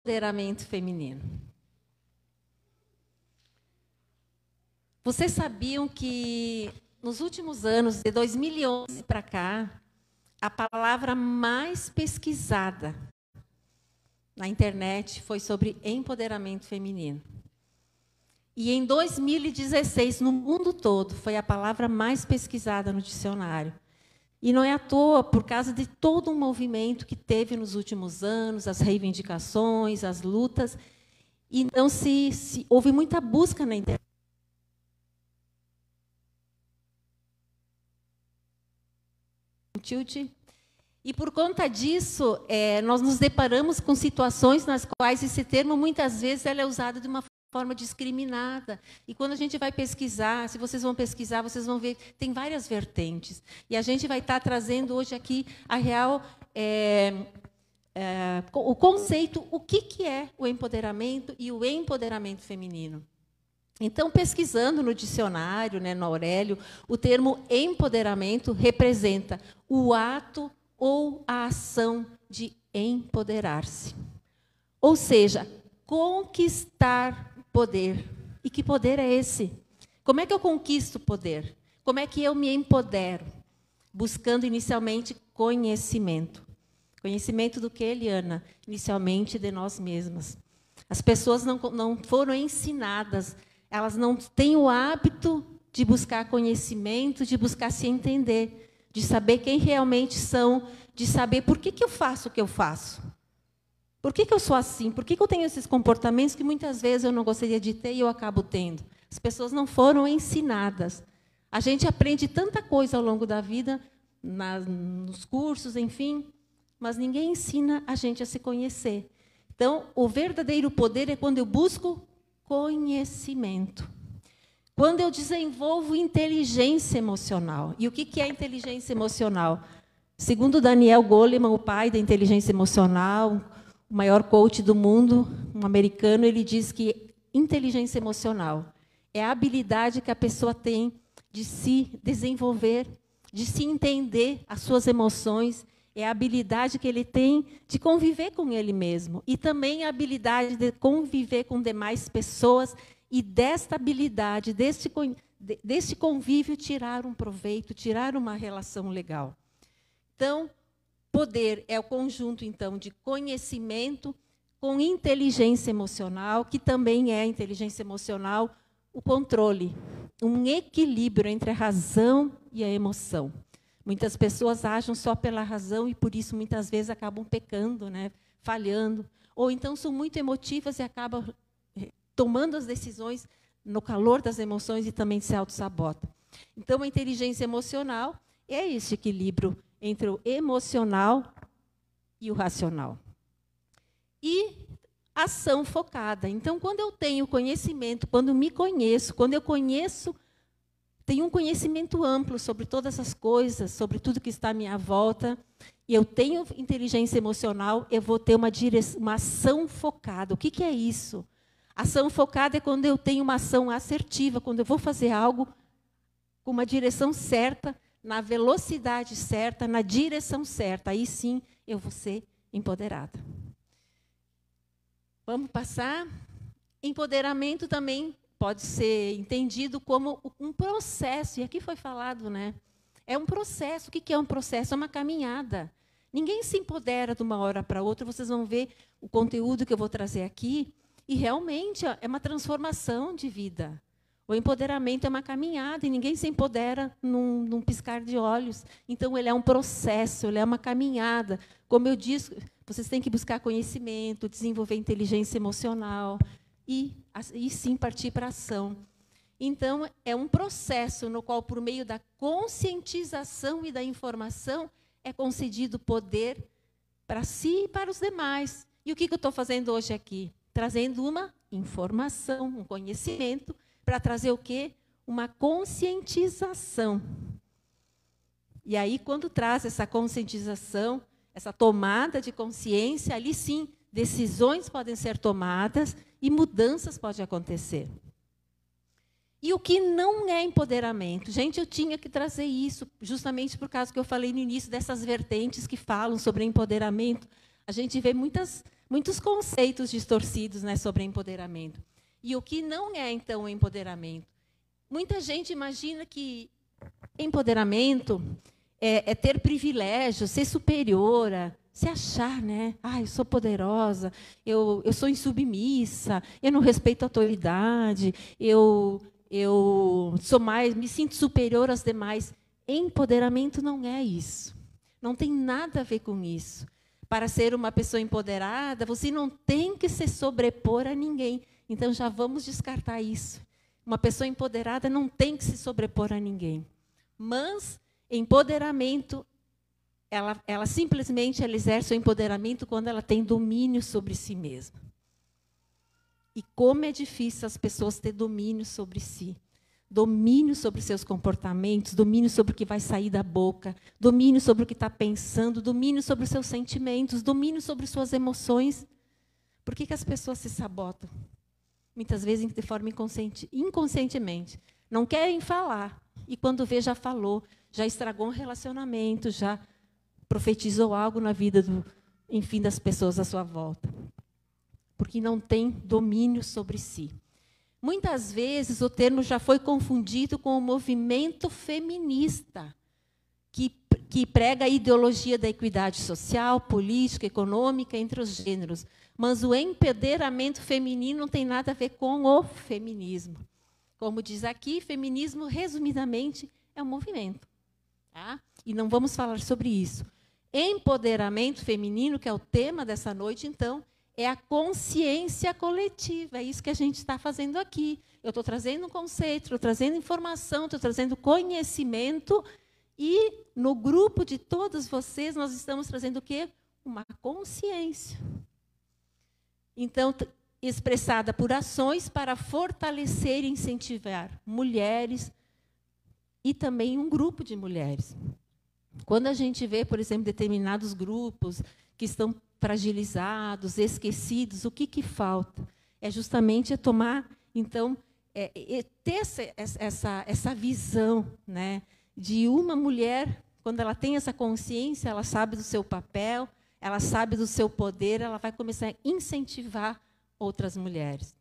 empoderamento feminino. Vocês sabiam que, nos últimos anos, de 2011 para cá, a palavra mais pesquisada na internet foi sobre empoderamento feminino. E em 2016, no mundo todo, foi a palavra mais pesquisada no dicionário. E não é à toa, por causa de todo um movimento que teve nos últimos anos, as reivindicações, as lutas, e não houve muita busca na internet. E, por conta disso, nós nos deparamos com situações nas quais esse termo, muitas vezes, ele é usado de uma forma discriminada. E quando a gente vai pesquisar, se vocês vão pesquisar, vocês vão ver, tem várias vertentes. E a gente vai estar trazendo hoje aqui a real, o conceito, o que é o empoderamento e o empoderamento feminino. Então, pesquisando no dicionário, no Aurélio, o termo empoderamento representa o ato ou a ação de empoderar-se. Ou seja, conquistar poder. E que poder é esse? Como é que eu conquisto poder? Como é que eu me empodero? Buscando inicialmente conhecimento. Conhecimento do que, Eliana? Inicialmente de nós mesmas. As pessoas não foram ensinadas, elas não têm o hábito de buscar conhecimento, de buscar se entender, de saber quem realmente são, de saber por que eu faço o que eu faço. Por que eu sou assim? Por que eu tenho esses comportamentos que muitas vezes eu não gostaria de ter e eu acabo tendo? As pessoas não foram ensinadas. A gente aprende tanta coisa ao longo da vida, nos cursos, enfim, mas ninguém ensina a gente a se conhecer. Então, o verdadeiro poder é quando eu busco conhecimento. Quando eu desenvolvo inteligência emocional. E o que é inteligência emocional? Segundo Daniel Goleman, o pai da inteligência emocional, o maior coach do mundo, um americano, ele diz que inteligência emocional é a habilidade que a pessoa tem de se desenvolver, de se entender as suas emoções, é a habilidade que ele tem de conviver com ele mesmo. E também a habilidade de conviver com demais pessoas e desta habilidade, deste convívio, tirar um proveito, tirar uma relação legal. Então, poder é o conjunto, então, de conhecimento com inteligência emocional, que também é a inteligência emocional, o controle, um equilíbrio entre a razão e a emoção. Muitas pessoas agem só pela razão e, por isso, muitas vezes acabam pecando, falhando. Ou então são muito emotivas e acabam tomando as decisões no calor das emoções e também se auto-sabotam. Então, a inteligência emocional é esse equilíbrio entre o emocional e o racional. E ação focada. Então, quando eu tenho conhecimento, quando me conheço, quando eu conheço, tenho um conhecimento amplo sobre todas as coisas, sobre tudo que está à minha volta, e eu tenho inteligência emocional, eu vou ter uma ação focada. O que é isso? Ação focada é quando eu tenho uma ação assertiva, quando eu vou fazer algo com uma direção certa, na velocidade certa, na direção certa. Aí sim eu vou ser empoderada. Vamos passar? Empoderamento também pode ser entendido como um processo. E aqui foi falado, É um processo. O que é um processo? É uma caminhada. Ninguém se empodera de uma hora para outra. Vocês vão ver o conteúdo que eu vou trazer aqui. E realmente é uma transformação de vida. O empoderamento é uma caminhada e ninguém se empodera num piscar de olhos. Então, ele é um processo, ele é uma caminhada. Como eu disse, vocês têm que buscar conhecimento, desenvolver inteligência emocional e sim partir para a ação. Então, é um processo no qual, por meio da conscientização e da informação, é concedido poder para si e para os demais. E o que eu estou fazendo hoje aqui? Trazendo uma informação, um conhecimento, para trazer o quê? Uma conscientização. E aí, quando traz essa conscientização, essa tomada de consciência, ali sim, decisões podem ser tomadas e mudanças podem acontecer. E o que não é empoderamento? Gente, eu tinha que trazer isso, justamente por causa que eu falei no início dessas vertentes que falam sobre empoderamento. A gente vê muitas muitos conceitos distorcidos, né, sobre empoderamento. E o que não é, então, o empoderamento? Muita gente imagina que empoderamento é ter privilégio, ser superior, se achar, né? Eu sou poderosa, eu sou insubmissa, eu não respeito a autoridade, eu sou mais, me sinto superior às demais. Empoderamento não é isso. Não tem nada a ver com isso. Para ser uma pessoa empoderada, você não tem que se sobrepor a ninguém. Então, já vamos descartar isso. Uma pessoa empoderada não tem que se sobrepor a ninguém. Mas, empoderamento, ela simplesmente exerce o empoderamento quando ela tem domínio sobre si mesma. E como é difícil as pessoas terem domínio sobre si. Domínio sobre seus comportamentos, domínio sobre o que vai sair da boca, domínio sobre o que está pensando, domínio sobre os seus sentimentos, domínio sobre suas emoções. Por que as pessoas se sabotam? Muitas vezes de forma inconscientemente. Não querem falar. E quando vê, já falou, já estragou um relacionamento, já profetizou algo na vida das pessoas à sua volta. Porque não tem domínio sobre si. Muitas vezes o termo já foi confundido com o movimento feminista, que prega a ideologia da equidade social, política, econômica entre os gêneros. Mas o empoderamento feminino não tem nada a ver com o feminismo. Como diz aqui, feminismo, resumidamente, é um movimento. Tá? E não vamos falar sobre isso. Empoderamento feminino, que é o tema dessa noite, então, é a consciência coletiva. É isso que a gente está fazendo aqui. Eu estou trazendo um conceito, estou trazendo informação, estou trazendo conhecimento. E, no grupo de todos vocês, nós estamos trazendo o quê? Uma consciência. Então, expressada por ações para fortalecer e incentivar mulheres e também um grupo de mulheres. Quando a gente vê, por exemplo, determinados grupos que estão fragilizados, esquecidos, o que falta? É justamente tomar, então, ter essa visão, né, de uma mulher, quando ela tem essa consciência, ela sabe do seu papel, ela sabe do seu poder, ela vai começar a incentivar outras mulheres.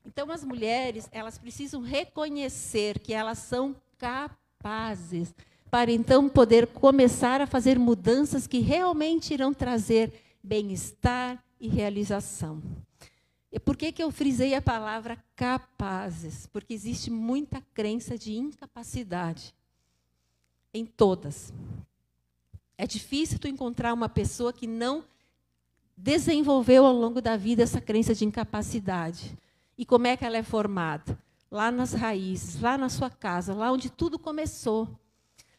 Então, as mulheres, elas precisam reconhecer que elas são capazes para, então, poder começar a fazer mudanças que realmente irão trazer bem-estar e realização. E por que eu frisei a palavra capazes? Porque existe muita crença de incapacidade em todas. É difícil tu encontrar uma pessoa que não desenvolveu ao longo da vida essa crença de incapacidade. E como é que ela é formada? Lá nas raízes, lá na sua casa, lá onde tudo começou.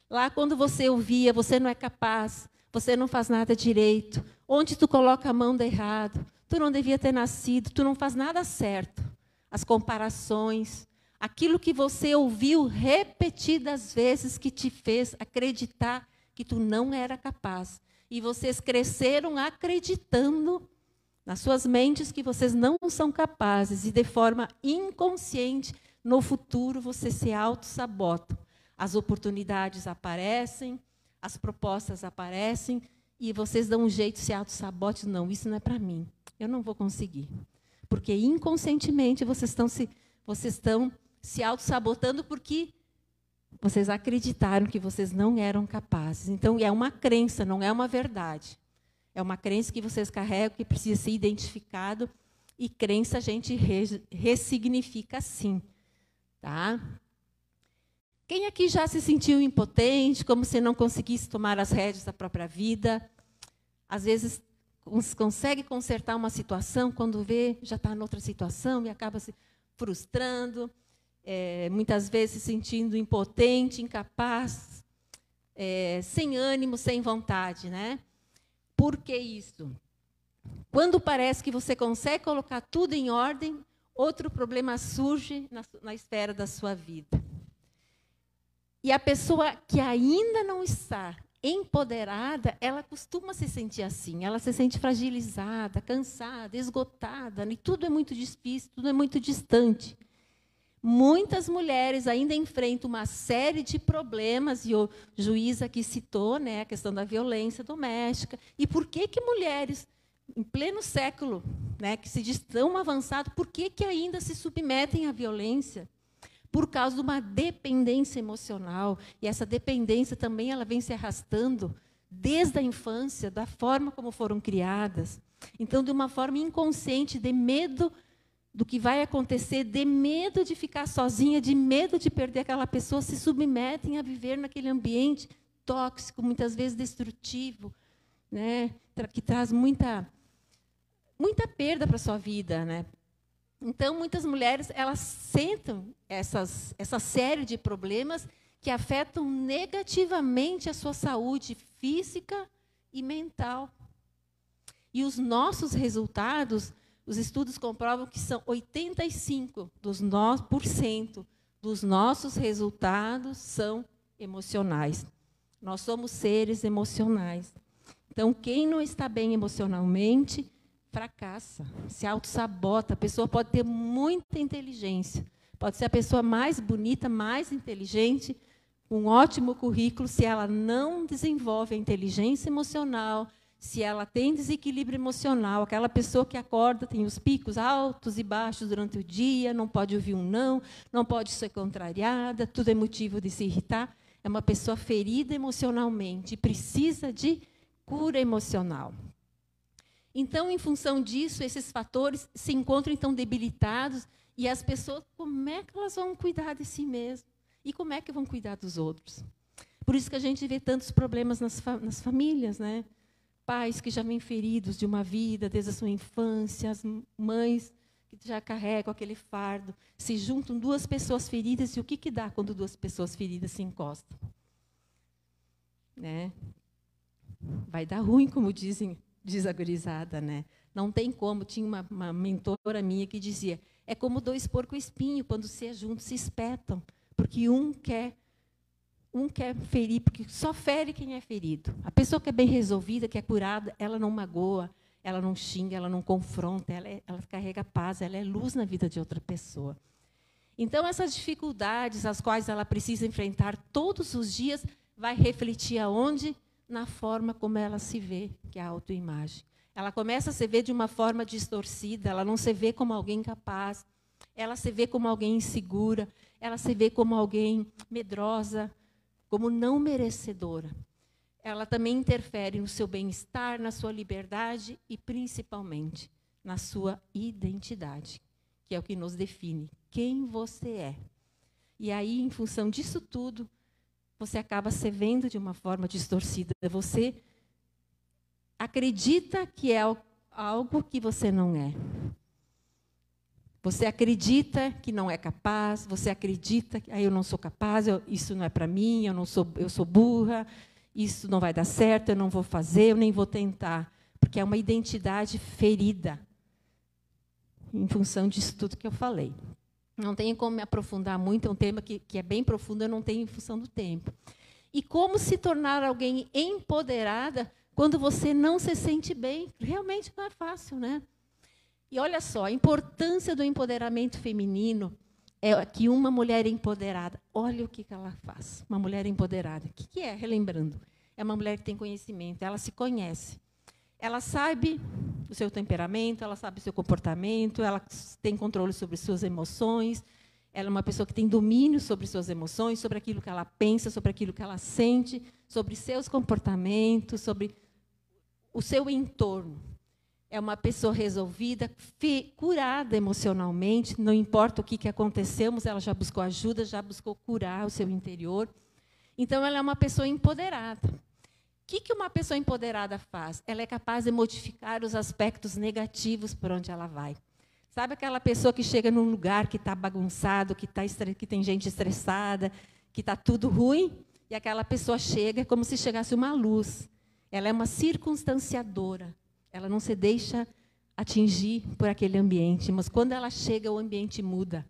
Lá quando você ouvia, você não é capaz, você não faz nada direito, onde tu coloca a mão de errado, tu não devia ter nascido, tu não faz nada certo. As comparações, aquilo que você ouviu repetidas vezes que te fez acreditar que tu não era capaz. E vocês cresceram acreditando nas suas mentes que vocês não são capazes e, de forma inconsciente, no futuro, vocês se auto-sabotam. As oportunidades aparecem, as propostas aparecem, e vocês dão um jeito, se auto-sabotam. Não, isso não é para mim. Eu não vou conseguir. Porque, inconscientemente, vocês estão se auto-sabotando porque vocês acreditaram que vocês não eram capazes. Então, é uma crença, não é uma verdade. É uma crença que vocês carregam, que precisa ser identificado. E crença a gente ressignifica sim. Tá? Quem aqui já se sentiu impotente, como se não conseguisse tomar as rédeas da própria vida? Às vezes, consegue consertar uma situação, quando vê, já está em outra situação e acaba se frustrando. Muitas vezes se sentindo impotente, incapaz, sem ânimo, sem vontade, né? Por que isso? Quando parece que você consegue colocar tudo em ordem, outro problema surge na esfera da sua vida. E a pessoa que ainda não está empoderada, ela costuma se sentir assim, ela se sente fragilizada, cansada, esgotada, e tudo é muito difícil, tudo é muito distante. Muitas mulheres ainda enfrentam uma série de problemas, e o juiz aqui citou, né, a questão da violência doméstica. E por que mulheres em pleno século, né, que se diz tão avançado, por que ainda se submetem à violência? Por causa de uma dependência emocional. E essa dependência também ela vem se arrastando desde a infância, da forma como foram criadas. Então, de uma forma inconsciente, de medo do que vai acontecer, de medo de ficar sozinha, de medo de perder aquela pessoa, se submetem a viver naquele ambiente tóxico, muitas vezes destrutivo, né, que traz muita perda para a sua vida, né? Então, muitas mulheres elas sentem essa série de problemas que afetam negativamente a sua saúde física e mental. E os nossos resultados, os estudos comprovam que são 85% dos nossos resultados são emocionais. Nós somos seres emocionais. Então, quem não está bem emocionalmente, fracassa, se autossabota. A pessoa pode ter muita inteligência, pode ser a pessoa mais bonita, mais inteligente, um ótimo currículo, se ela não desenvolve a inteligência emocional, se ela tem desequilíbrio emocional, aquela pessoa que acorda, tem os picos altos e baixos durante o dia, não pode ouvir um não, não pode ser contrariada, tudo é motivo de se irritar, é uma pessoa ferida emocionalmente, precisa de cura emocional. Então, em função disso, esses fatores se encontram, então, debilitados, e as pessoas, como é que elas vão cuidar de si mesmas? E como é que vão cuidar dos outros? Por isso que a gente vê tantos problemas nas famílias, né? Pais que já vêm feridos de uma vida, desde a sua infância, as mães que já carregam aquele fardo. Se juntam duas pessoas feridas, e o que dá quando duas pessoas feridas se encostam? Né? Vai dar ruim, como diz a gurizada, né? Não tem como. Tinha uma mentora minha que dizia, é como dois porco-espinho, quando se juntam, se espetam, porque um quer ferir, porque só fere quem é ferido. A pessoa que é bem resolvida, que é curada, ela não magoa, ela não xinga, ela não confronta, ela carrega paz, ela é luz na vida de outra pessoa. Então, essas dificuldades, as quais ela precisa enfrentar todos os dias, vai refletir aonde? Na forma como ela se vê, que é a autoimagem. Ela começa a se ver de uma forma distorcida, ela não se vê como alguém capaz, ela se vê como alguém insegura, ela se vê como alguém medrosa, como não merecedora. Ela também interfere no seu bem-estar, na sua liberdade e, principalmente, na sua identidade, que é o que nos define, quem você é. E aí, em função disso tudo, você acaba se vendo de uma forma distorcida. Você acredita que é algo que você não é. Você acredita que não é capaz, você acredita que eu não sou capaz, isso não é para mim, eu sou burra, isso não vai dar certo, eu não vou fazer, eu nem vou tentar. Porque é uma identidade ferida, em função disso tudo que eu falei. Não tenho como me aprofundar muito, é um tema que é bem profundo, eu não tenho em função do tempo. E como se tornar alguém empoderada quando você não se sente bem? Realmente não é fácil, né? E olha só, a importância do empoderamento feminino é que uma mulher empoderada, olha o que ela faz. Uma mulher empoderada, o que é? Relembrando, é uma mulher que tem conhecimento, ela se conhece. Ela sabe o seu temperamento, ela sabe o seu comportamento, ela tem controle sobre suas emoções, ela é uma pessoa que tem domínio sobre suas emoções, sobre aquilo que ela pensa, sobre aquilo que ela sente, sobre seus comportamentos, sobre o seu entorno. É uma pessoa resolvida, curada emocionalmente, não importa o que aconteceu, mas ela já buscou ajuda, já buscou curar o seu interior. Então, ela é uma pessoa empoderada. O que uma pessoa empoderada faz? Ela é capaz de modificar os aspectos negativos por onde ela vai. Sabe aquela pessoa que chega num lugar que está bagunçado, que tem gente estressada, que está tudo ruim, e aquela pessoa chega como se chegasse uma luz. Ela é uma circunstanciadora. Ela não se deixa atingir por aquele ambiente, mas quando ela chega, o ambiente muda.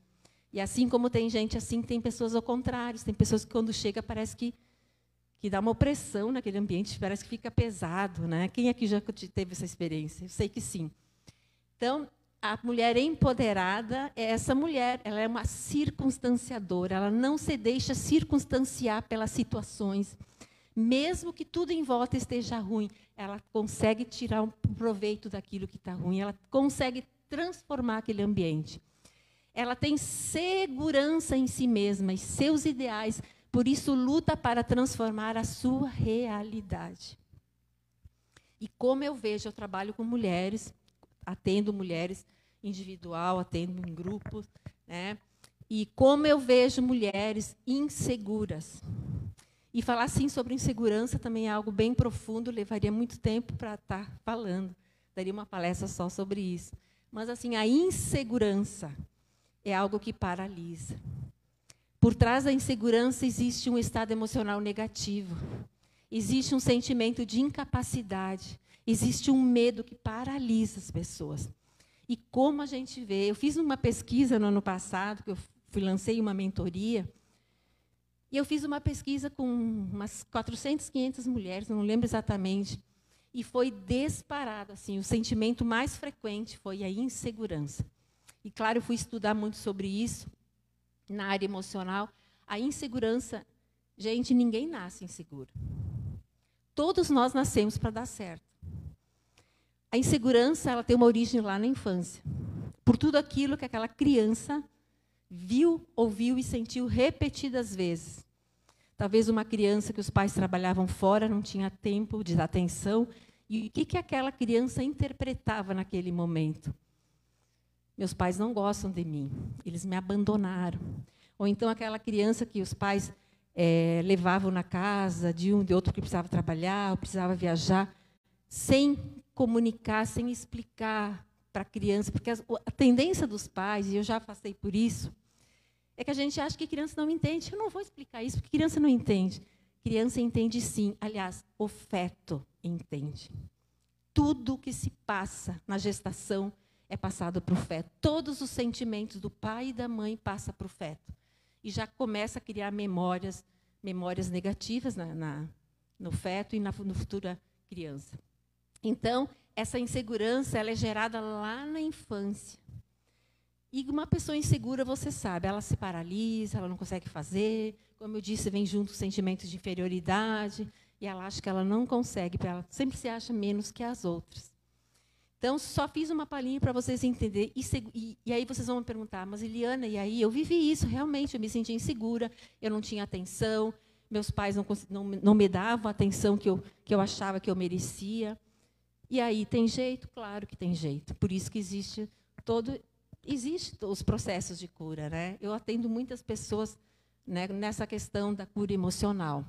E assim como tem gente assim, tem pessoas ao contrário. Tem pessoas que, quando chega, parece que dá uma opressão naquele ambiente, parece que fica pesado, né? Quem aqui já teve essa experiência? Eu sei que sim. Então, a mulher empoderada é essa mulher, ela é uma circunstanciadora, ela não se deixa circunstanciar pelas situações. mesmo que tudo em volta esteja ruim, ela consegue tirar um proveito daquilo que está ruim, ela consegue transformar aquele ambiente. Ela tem segurança em si mesma e seus ideais, por isso luta para transformar a sua realidade. E como eu vejo, eu trabalho com mulheres, atendo mulheres individual, atendo em grupos, né? E como eu vejo mulheres inseguras. E falar assim sobre insegurança também é algo bem profundo, levaria muito tempo para estar falando. Daria uma palestra só sobre isso. Mas assim, a insegurança é algo que paralisa. Por trás da insegurança existe um estado emocional negativo. Existe um sentimento de incapacidade. Existe um medo que paralisa as pessoas. E como a gente vê, eu fiz uma pesquisa no ano passado, que eu lancei uma mentoria, e eu fiz uma pesquisa com umas 400, 500 mulheres, não lembro exatamente, e foi disparado, assim, o sentimento mais frequente foi a insegurança. E, claro, eu fui estudar muito sobre isso, na área emocional. A insegurança, gente, ninguém nasce inseguro. Todos nós nascemos para dar certo. A insegurança, ela tem uma origem lá na infância, por tudo aquilo que aquela criança viu, ouviu e sentiu repetidas vezes. Talvez uma criança que os pais trabalhavam fora, não tinha tempo de dar atenção, e o que aquela criança interpretava naquele momento? Meus pais não gostam de mim, eles me abandonaram. Ou então aquela criança que os pais levavam na casa de um, de outro que precisava trabalhar, ou precisava viajar, sem comunicar, sem explicar para a criança, porque a tendência dos pais, e eu já passei por isso, é que a gente acha que criança não entende. Eu não vou explicar isso, porque criança não entende. Criança entende sim. Aliás, o feto entende. Tudo que se passa na gestação é passado para o feto. Todos os sentimentos do pai e da mãe passam para o feto. E já começa a criar memórias negativas no feto e na futura criança. Então, essa insegurança ela é gerada lá na infância. E uma pessoa insegura, você sabe, ela se paralisa, ela não consegue fazer. Como eu disse, vem junto os sentimentos de inferioridade, e ela acha que ela não consegue, porque ela sempre se acha menos que as outras. Então, só fiz uma palhinha para vocês entenderem. E aí vocês vão me perguntar, mas Eliana, e aí? Eu vivi isso, realmente, eu me sentia insegura, eu não tinha atenção, meus pais não me davam a atenção que eu achava que eu merecia. E aí, tem jeito? Claro que tem jeito. Por isso que existem os processos de cura, né? Eu atendo muitas pessoas, né, nessa questão da cura emocional.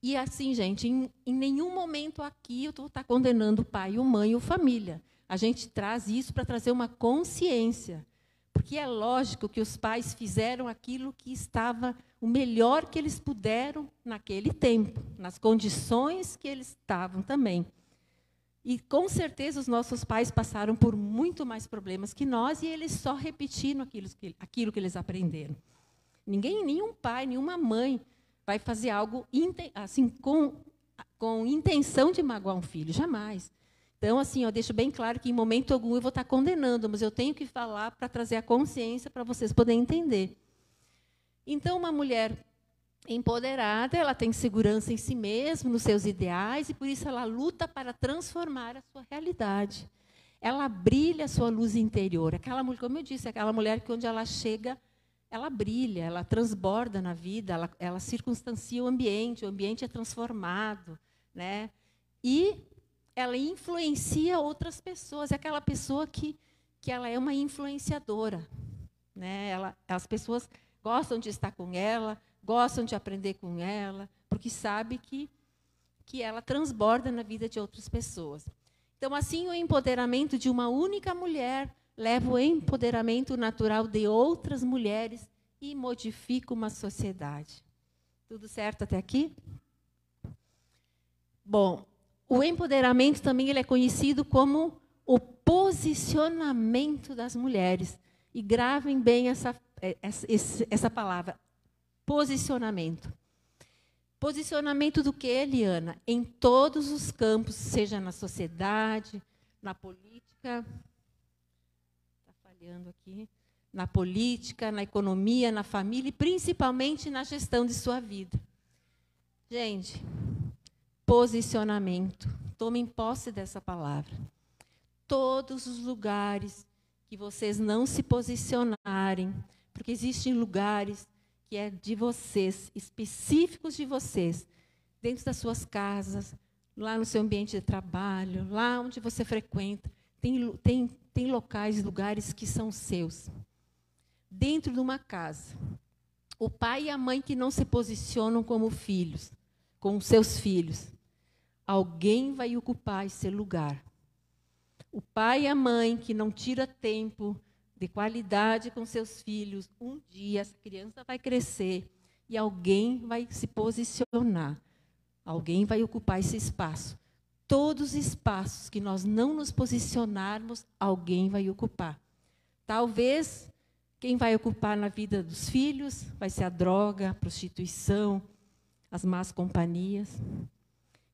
E assim, gente, em nenhum momento aqui eu estou condenando o pai, o mãe ou família. A gente traz isso para trazer uma consciência. Porque é lógico que os pais fizeram aquilo que estava o melhor que eles puderam naquele tempo, nas condições que eles estavam também. E, com certeza, os nossos pais passaram por muito mais problemas que nós e eles só repetiram aquilo que eles aprenderam. Nenhum pai, nenhuma mãe vai fazer algo assim, com intenção de magoar um filho, jamais. Então, assim, eu deixo bem claro que, em momento algum, eu vou estar condenando, mas eu tenho que falar para trazer a consciência para vocês poderem entender. Então, uma mulher empoderada, ela tem segurança em si mesma, nos seus ideais, e por isso ela luta para transformar a sua realidade. Ela brilha a sua luz interior. Aquela mulher, como eu disse, aquela mulher que onde ela chega, ela brilha, ela transborda na vida, ela circunstancia o ambiente é transformado, né? E ela influencia outras pessoas. É aquela pessoa que ela é uma influenciadora, né? As pessoas gostam de estar com ela, gostam de aprender com ela, porque sabe que ela transborda na vida de outras pessoas. Então, assim, o empoderamento de uma única mulher leva o empoderamento natural de outras mulheres e modifica uma sociedade. Tudo certo até aqui? Bom, o empoderamento também ele é conhecido como o posicionamento das mulheres. E gravem bem essa palavra. Posicionamento. Posicionamento do que, Eliana? Em todos os campos, seja na sociedade, na política, está falhando aqui, na política, na economia, na família e principalmente na gestão de sua vida. Gente, posicionamento. Tomem posse dessa palavra. Todos os lugares que vocês não se posicionarem, porque existem lugares que é de vocês, específicos de vocês, dentro das suas casas, lá no seu ambiente de trabalho, lá onde você frequenta, tem locais, lugares que são seus. Dentro de uma casa, o pai e a mãe que não se posicionam como filhos, com os seus filhos, alguém vai ocupar esse lugar. O pai e a mãe que não tira tempo de qualidade com seus filhos, um dia essa criança vai crescer e alguém vai se posicionar. Alguém vai ocupar esse espaço. Todos os espaços que nós não nos posicionarmos, alguém vai ocupar. Talvez quem vai ocupar na vida dos filhos vai ser a droga, a prostituição, as más companhias.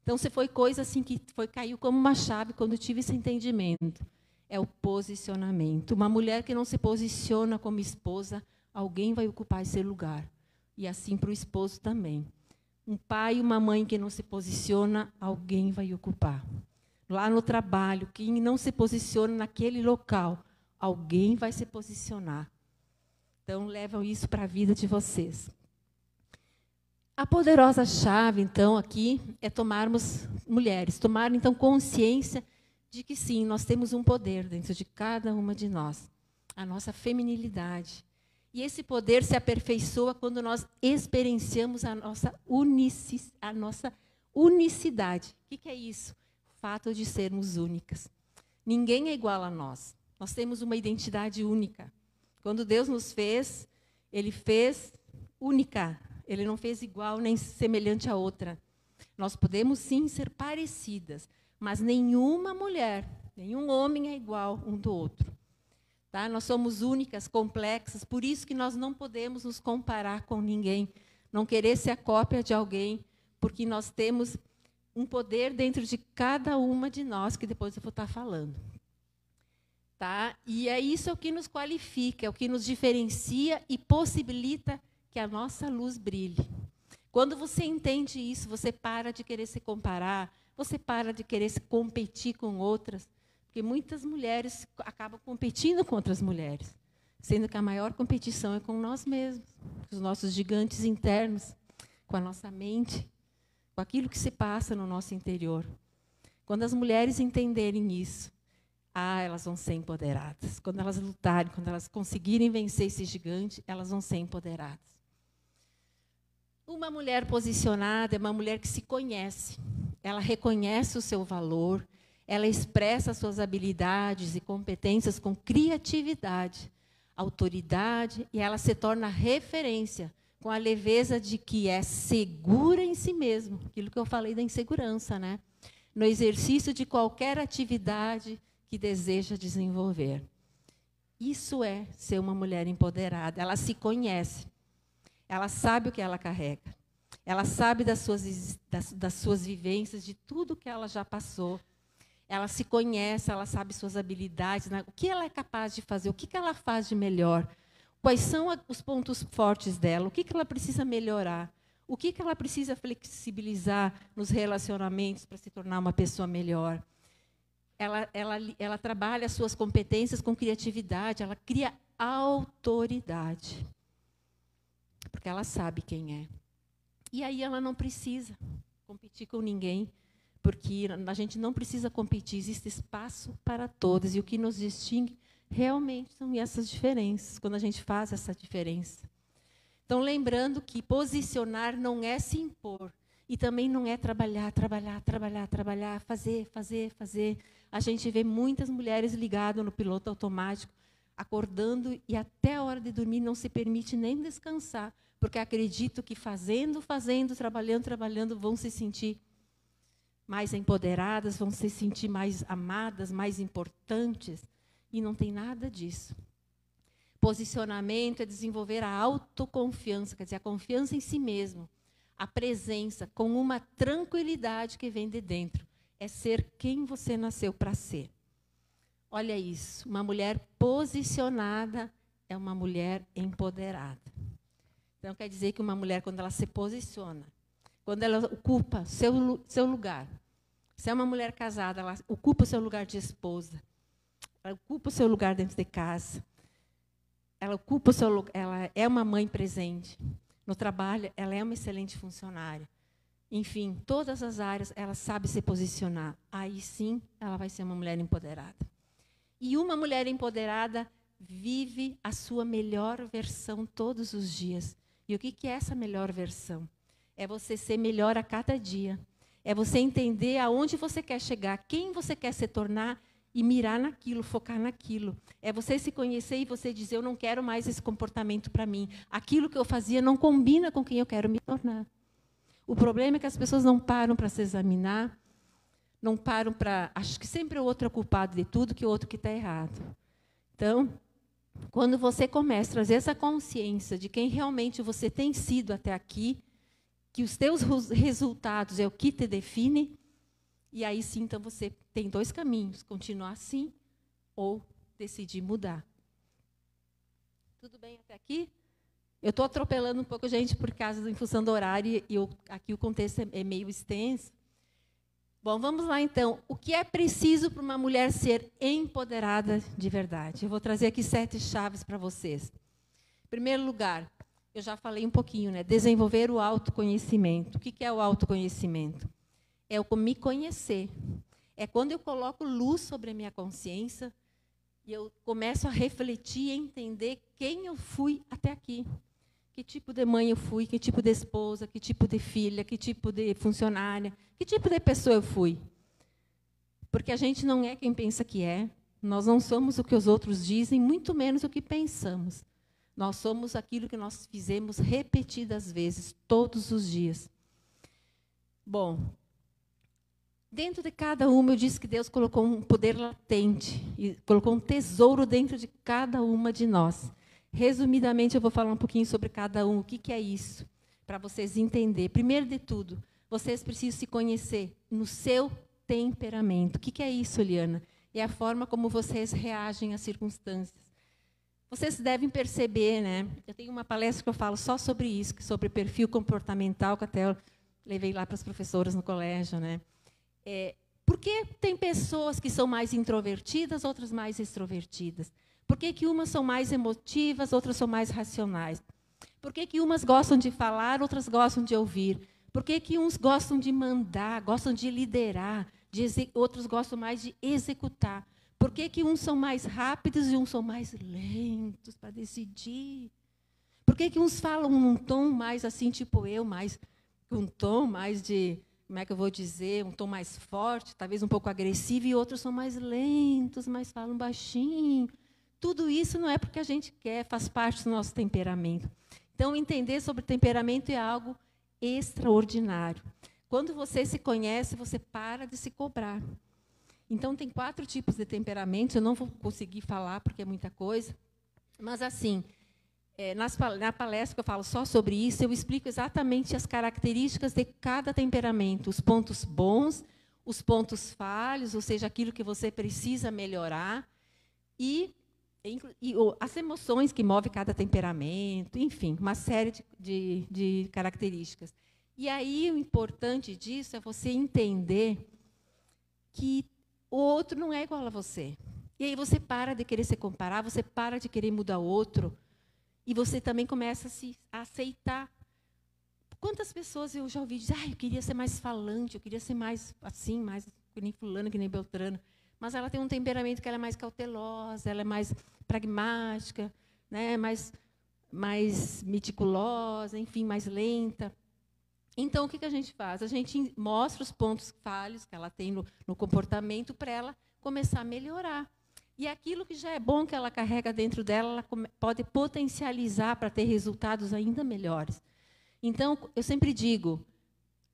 Então, se foi coisa assim que caiu como uma chave quando eu tive esse entendimento. É o posicionamento. Uma mulher que não se posiciona como esposa, alguém vai ocupar esse lugar. E assim para o esposo também. Um pai e uma mãe que não se posiciona, alguém vai ocupar. Lá no trabalho, quem não se posiciona naquele local, alguém vai se posicionar. Então, levam isso para a vida de vocês. A poderosa chave, então, aqui, é tomarmos, mulheres, tomar, então, consciência de que, sim, nós temos um poder dentro de cada uma de nós, a nossa feminilidade. E esse poder se aperfeiçoa quando nós experienciamos a nossa unicidade. O que é isso? O fato de sermos únicas. Ninguém é igual a nós. Nós temos uma identidade única. Quando Deus nos fez, Ele fez única. Ele não fez igual nem semelhante a outra. Nós podemos, sim, ser parecidas, mas nenhuma mulher, nenhum homem é igual um do outro. Tá? Nós somos únicas, complexas, por isso que nós não podemos nos comparar com ninguém, não querer ser a cópia de alguém, porque nós temos um poder dentro de cada uma de nós, que depois eu vou estar falando. Tá? E é isso que nos qualifica, é o que nos diferencia e possibilita que a nossa luz brilhe. Quando você entende isso, você para de querer se comparar, você para de querer se competir com outras, porque muitas mulheres acabam competindo com outras mulheres, sendo que a maior competição é com nós mesmos, com os nossos gigantes internos, com a nossa mente, com aquilo que se passa no nosso interior. Quando as mulheres entenderem isso, elas vão ser empoderadas. Quando elas lutarem, quando elas conseguirem vencer esse gigante, elas vão ser empoderadas. Uma mulher posicionada é uma mulher que se conhece. Ela reconhece o seu valor, ela expressa suas habilidades e competências com criatividade, autoridade, e ela se torna referência, com a leveza de que é segura em si mesma. Aquilo que eu falei da insegurança, né? No exercício de qualquer atividade que deseja desenvolver. Isso é ser uma mulher empoderada. Ela se conhece. Ela sabe o que ela carrega. Ela sabe das suas vivências, de tudo que ela já passou. Ela se conhece, ela sabe suas habilidades, né? O que ela é capaz de fazer, o que ela faz de melhor, quais são os pontos fortes dela, o que ela precisa melhorar, o que ela precisa flexibilizar nos relacionamentos para se tornar uma pessoa melhor. Ela trabalha as suas competências com criatividade, ela cria autoridade. Porque ela sabe quem é. E aí ela não precisa competir com ninguém, porque a gente não precisa competir, existe espaço para todos. E o que nos distingue realmente são essas diferenças, quando a gente faz essa diferença. Então, lembrando que posicionar não é se impor, e também não é trabalhar, fazer. A gente vê muitas mulheres ligadas no piloto automático, acordando e até a hora de dormir não se permite nem descansar, porque acredito que fazendo, trabalhando, vão se sentir mais empoderadas, vão se sentir mais amadas, mais importantes, e não tem nada disso. Posicionamento é desenvolver a autoconfiança, quer dizer, a confiança em si mesmo, a presença com uma tranquilidade que vem de dentro. É ser quem você nasceu para ser. Olha isso, uma mulher posicionada é uma mulher empoderada. Então, quer dizer que uma mulher, quando ela se posiciona, quando ela ocupa seu lugar. Se é uma mulher casada, ela ocupa o seu lugar de esposa. Ela ocupa o seu lugar dentro de casa. Ela ocupa o seu lugar, ela é uma mãe presente. No trabalho, ela é uma excelente funcionária. Enfim, todas as áreas, ela sabe se posicionar. Aí sim, ela vai ser uma mulher empoderada. E uma mulher empoderada vive a sua melhor versão todos os dias. E o que é essa melhor versão? É você ser melhor a cada dia. É você entender aonde você quer chegar, quem você quer se tornar e mirar naquilo, focar naquilo. É você se conhecer e você dizer, eu não quero mais esse comportamento para mim. Aquilo que eu fazia não combina com quem eu quero me tornar. O problema é que as pessoas não param para se examinar, não param para... Acho que sempre o outro é culpado de tudo, que o outro que está errado. Então, quando você começa a trazer essa consciência de quem realmente você tem sido até aqui, que os teus resultados é o que te define, e aí sim, então, você tem dois caminhos, continuar assim ou decidir mudar. Tudo bem até aqui? Eu estou atropelando um pouco, gente, por causa em função do horário, e aqui o contexto é meio extenso. Bom, vamos lá, então. O que é preciso para uma mulher ser empoderada de verdade? Eu vou trazer aqui 7 chaves para vocês. Em primeiro lugar, eu já falei um pouquinho, né? Desenvolver o autoconhecimento. O que é o autoconhecimento? É eu me conhecer. É quando eu coloco luz sobre a minha consciência e eu começo a refletir e entender quem eu fui até aqui. Que tipo de mãe eu fui, que tipo de esposa, que tipo de filha, que tipo de funcionária, que tipo de pessoa eu fui. Porque a gente não é quem pensa que é, nós não somos o que os outros dizem, muito menos o que pensamos. Nós somos aquilo que nós fizemos repetidas vezes, todos os dias. Bom, dentro de cada uma, eu disse que Deus colocou um poder latente, e colocou um tesouro dentro de cada uma de nós. Resumidamente, eu vou falar um pouquinho sobre cada um, o que é isso, para vocês entenderem. Primeiro de tudo, vocês precisam se conhecer no seu temperamento. O que é isso, Eliana? É a forma como vocês reagem às circunstâncias. Vocês devem perceber, né? Eu tenho uma palestra que eu falo só sobre isso, sobre perfil comportamental, que até eu levei lá para as professoras no colégio, né? Por que tem pessoas que são mais introvertidas, outras mais extrovertidas? Por que umas são mais emotivas, outras são mais racionais? Por que umas gostam de falar, outras gostam de ouvir? Por que uns gostam de mandar, gostam de liderar, outros gostam mais de executar? Por que uns são mais rápidos e uns são mais lentos para decidir? Por que uns falam num tom mais assim, tipo eu, mais um tom mais de, como é que eu vou dizer, um tom mais forte, talvez um pouco agressivo, e outros são mais lentos, mas falam baixinho. Tudo isso não é porque a gente quer, faz parte do nosso temperamento. Então, entender sobre temperamento é algo extraordinário. Quando você se conhece, você para de se cobrar. Então, tem 4 tipos de temperamentos, eu não vou conseguir falar porque é muita coisa, mas, assim, na palestra que eu falo só sobre isso, eu explico exatamente as características de cada temperamento, os pontos bons, os pontos falhos, ou seja, aquilo que você precisa melhorar, e as emoções que movem cada temperamento, enfim, uma série de características. E aí, o importante disso é você entender que o outro não é igual a você. E aí você para de querer se comparar, você para de querer mudar o outro, e você também começa a aceitar. Quantas pessoas eu já ouvi dizer, eu queria ser mais falante, eu queria ser mais assim, mais que nem fulano, que nem Beltrano. Mas ela tem um temperamento que ela é mais cautelosa, ela é mais pragmática, né, mais meticulosa, enfim, mais lenta. Então, o que a gente faz? A gente mostra os pontos falhos que ela tem no comportamento para ela começar a melhorar. E aquilo que já é bom que ela carrega dentro dela, ela pode potencializar para ter resultados ainda melhores. Então, eu sempre digo,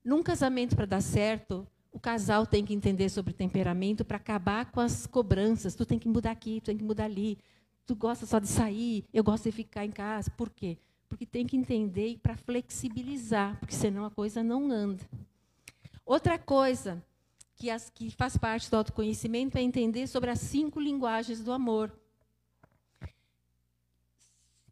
num casamento, para dar certo, o casal tem que entender sobre temperamento para acabar com as cobranças. Tu tem que mudar aqui, tu tem que mudar ali. Tu gosta só de sair, eu gosto de ficar em casa. Por quê? Porque tem que entender para flexibilizar, porque senão a coisa não anda. Outra coisa que faz parte do autoconhecimento é entender sobre as 5 linguagens do amor.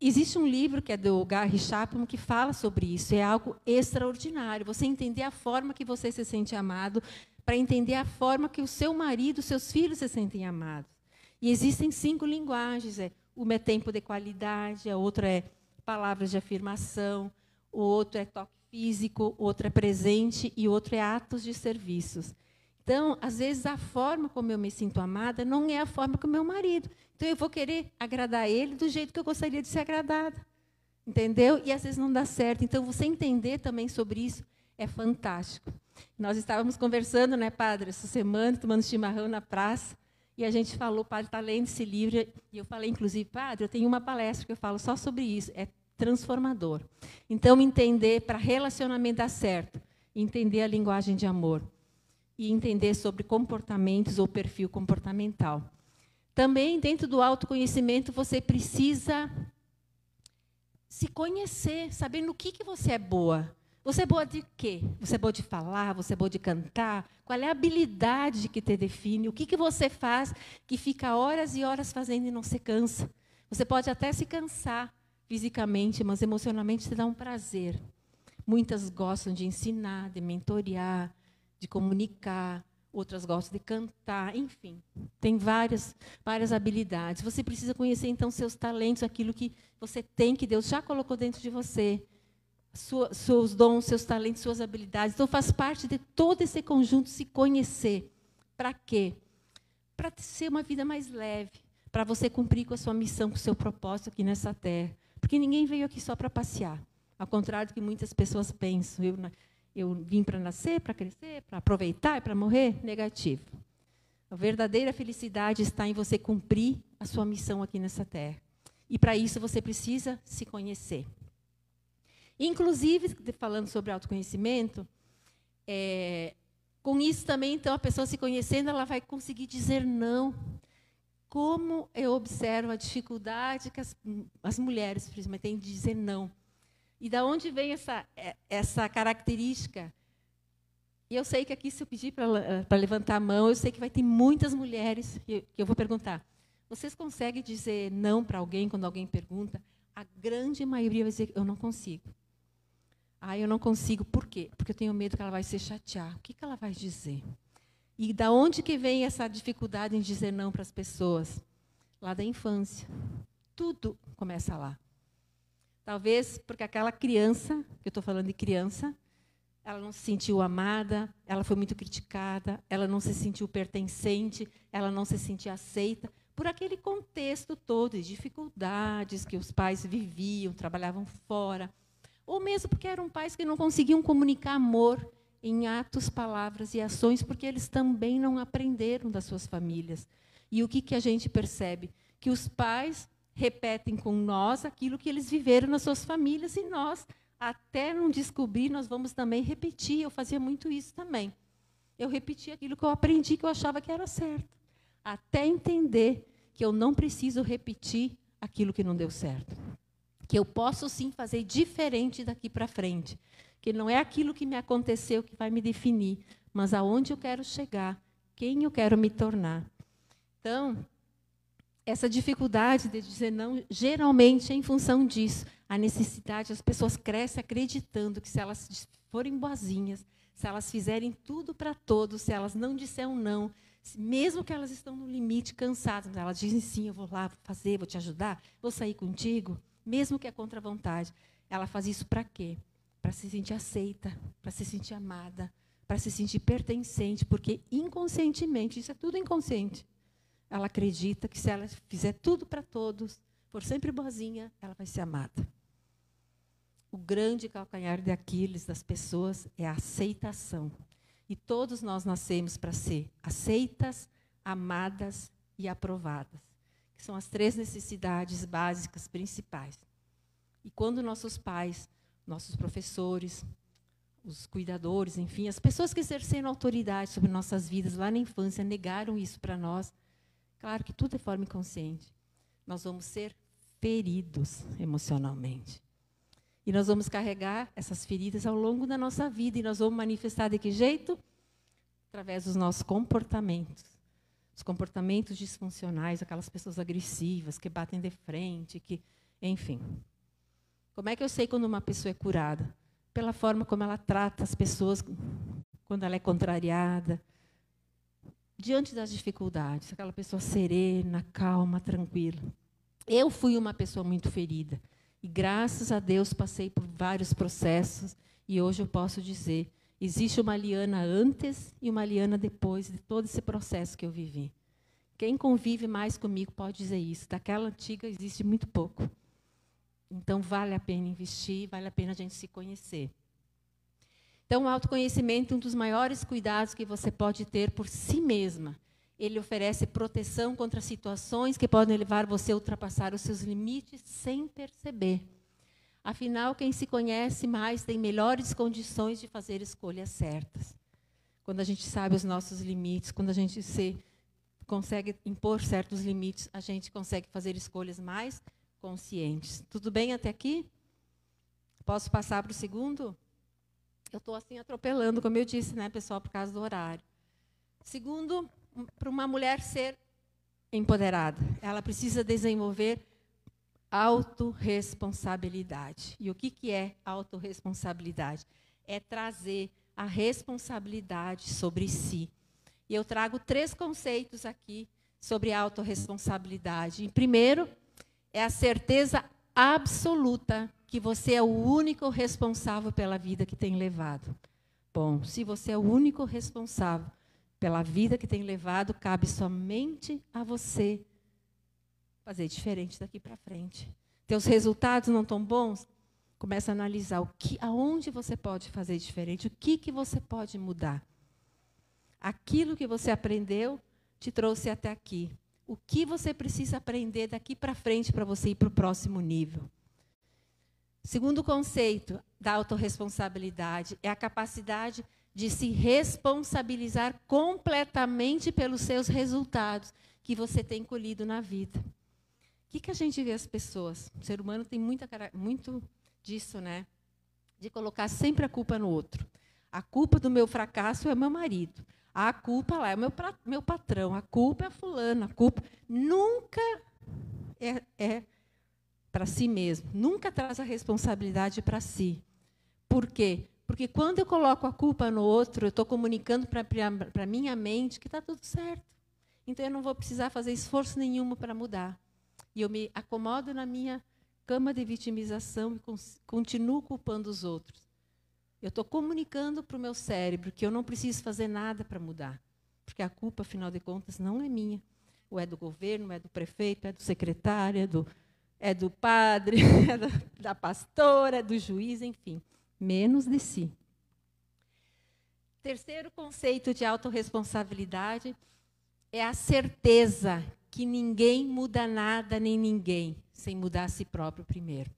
Existe um livro que é do Gary Chapman que fala sobre isso. É algo extraordinário. Você entender a forma que você se sente amado, para entender a forma que o seu marido, seus filhos se sentem amados. E existem 5 linguagens. Uma é tempo de qualidade, a outra é palavras de afirmação, o outro é toque físico, o outro é presente e o outro é atos de serviços. Então, às vezes, a forma como eu me sinto amada não é a forma como meu marido. Então, eu vou querer agradar ele do jeito que eu gostaria de ser agradada. Entendeu? E, às vezes, não dá certo. Então, você entender também sobre isso é fantástico. Nós estávamos conversando, né, padre, essa semana, tomando chimarrão na praça, e a gente falou, o padre está lendo esse livro, e eu falei, inclusive, padre, eu tenho uma palestra que eu falo só sobre isso, é transformador. Então, entender para relacionamento dar certo, entender a linguagem de amor, e entender sobre comportamentos ou perfil comportamental. Também, dentro do autoconhecimento, você precisa se conhecer, saber no que você é boa. Você é boa de quê? Você é boa de falar? Você é boa de cantar? Qual é a habilidade que te define? O que você faz que fica horas e horas fazendo e não se cansa? Você pode até se cansar fisicamente, mas emocionalmente te dá um prazer. Muitas gostam de ensinar, de mentorear, de comunicar, outras gostam de cantar, enfim. Tem várias habilidades. Você precisa conhecer, então, seus talentos, aquilo que você tem, que Deus já colocou dentro de você, seus dons, seus talentos, suas habilidades. Então, faz parte de todo esse conjunto se conhecer. Para quê? Para ser uma vida mais leve, para você cumprir com a sua missão, com o seu propósito aqui nessa terra. Porque ninguém veio aqui só para passear. Ao contrário do que muitas pessoas pensam. Eu vim para nascer, para crescer, para aproveitar e para morrer? Negativo. A verdadeira felicidade está em você cumprir a sua missão aqui nessa terra. E, para isso, você precisa se conhecer. Inclusive, falando sobre autoconhecimento, com isso também, então, a pessoa se conhecendo, ela vai conseguir dizer não. Como eu observo a dificuldade que as mulheres, principalmente, têm de dizer não. E da onde vem essa característica? E eu sei que aqui, se eu pedir para levantar a mão, eu sei que vai ter muitas mulheres que eu vou perguntar. Vocês conseguem dizer não para alguém quando alguém pergunta? A grande maioria vai dizer, eu não consigo. Eu não consigo, por quê? Porque eu tenho medo que ela vai se chatear. O que ela vai dizer? E da onde que vem essa dificuldade em dizer não para as pessoas? Lá da infância. Tudo começa lá. Talvez porque aquela criança, que eu estou falando de criança, ela não se sentiu amada, ela foi muito criticada, ela não se sentiu pertencente, ela não se sentia aceita, por aquele contexto todo de dificuldades que os pais viviam, trabalhavam fora, ou mesmo porque eram pais que não conseguiam comunicar amor em atos, palavras e ações, porque eles também não aprenderam das suas famílias. E o que a gente percebe? Que os pais repetem com nós aquilo que eles viveram nas suas famílias, e nós, até não descobrir, nós vamos também repetir. Eu fazia muito isso também. Eu repetia aquilo que eu aprendi, que eu achava que era certo, até entender que eu não preciso repetir aquilo que não deu certo. Que eu posso, sim, fazer diferente daqui para frente. Que não é aquilo que me aconteceu que vai me definir, mas aonde eu quero chegar, quem eu quero me tornar. Então, essa dificuldade de dizer não, geralmente é em função disso. A necessidade, as pessoas crescem acreditando que se elas forem boazinhas, se elas fizerem tudo para todos, se elas não disserem não, mesmo que elas estão no limite, cansadas, elas dizem sim, eu vou lá, vou fazer, vou te ajudar, vou sair contigo, mesmo que é contra a vontade. Ela faz isso para quê? Para se sentir aceita, para se sentir amada, para se sentir pertencente, porque inconscientemente, isso é tudo inconsciente, ela acredita que se ela fizer tudo para todos, for sempre boazinha, ela vai ser amada. O grande calcanhar de Aquiles das pessoas é a aceitação. E todos nós nascemos para ser aceitas, amadas e aprovadas, que são as 3 necessidades básicas principais. E quando nossos pais, nossos professores, os cuidadores, enfim, as pessoas que exerceram autoridade sobre nossas vidas lá na infância negaram isso para nós, claro que tudo é forma inconsciente, nós vamos ser feridos emocionalmente. E nós vamos carregar essas feridas ao longo da nossa vida. E nós vamos manifestar de que jeito? Através dos nossos comportamentos. Os comportamentos disfuncionais, aquelas pessoas agressivas, que batem de frente, que Enfim. Como é que eu sei quando uma pessoa é curada? Pela forma como ela trata as pessoas quando ela é contrariada, diante das dificuldades, aquela pessoa serena, calma, tranquila. Eu fui uma pessoa muito ferida, e graças a Deus passei por vários processos, e hoje eu posso dizer, existe uma Liana antes e uma Liana depois de todo esse processo que eu vivi. Quem convive mais comigo pode dizer isso. Daquela antiga existe muito pouco. Então, vale a pena investir, vale a pena a gente se conhecer. Então, o autoconhecimento é um dos maiores cuidados que você pode ter por si mesma. Ele oferece proteção contra situações que podem levar você a ultrapassar os seus limites sem perceber. Afinal, quem se conhece mais tem melhores condições de fazer escolhas certas. Quando a gente sabe os nossos limites, quando a gente consegue impor certos limites, a gente consegue fazer escolhas mais conscientes. Tudo bem até aqui? Posso passar para o segundo? Eu estou assim atropelando, como eu disse, né, pessoal, por causa do horário. Segundo, para uma mulher ser empoderada, ela precisa desenvolver autorresponsabilidade. E o que é autorresponsabilidade? É trazer a responsabilidade sobre si. E eu trago 3 conceitos aqui sobre autorresponsabilidade. Primeiro, é a certeza absoluta que você é o único responsável pela vida que tem levado. Bom, se você é o único responsável pela vida que tem levado, cabe somente a você fazer diferente daqui para frente. Teus resultados não estão bons? Começa a analisar aonde você pode fazer diferente, o que você pode mudar. Aquilo que você aprendeu te trouxe até aqui. O que você precisa aprender daqui para frente para você ir para o próximo nível? Segundo conceito da autorresponsabilidade é a capacidade de se responsabilizar completamente pelos seus resultados que você tem colhido na vida. O que a gente vê as pessoas? O ser humano tem muito disso, né? De colocar sempre a culpa no outro. A culpa do meu fracasso é o meu marido. A culpa lá é o meu patrão. A culpa é a fulana. A culpa nunca é para si mesmo. Nunca traz a responsabilidade para si. Por quê? Porque quando eu coloco a culpa no outro, eu estou comunicando para a minha mente que está tudo certo. Então, eu não vou precisar fazer esforço nenhum para mudar. E eu me acomodo na minha cama de vitimização e continuo culpando os outros. Eu estou comunicando para o meu cérebro que eu não preciso fazer nada para mudar. Porque a culpa, afinal de contas, não é minha. Ou é do governo, ou é do prefeito, é do secretário, é do padre, é da pastora, é do juiz, enfim. Menos de si. Terceiro conceito de autorresponsabilidade é a certeza que ninguém muda nada nem ninguém sem mudar a si próprio primeiro.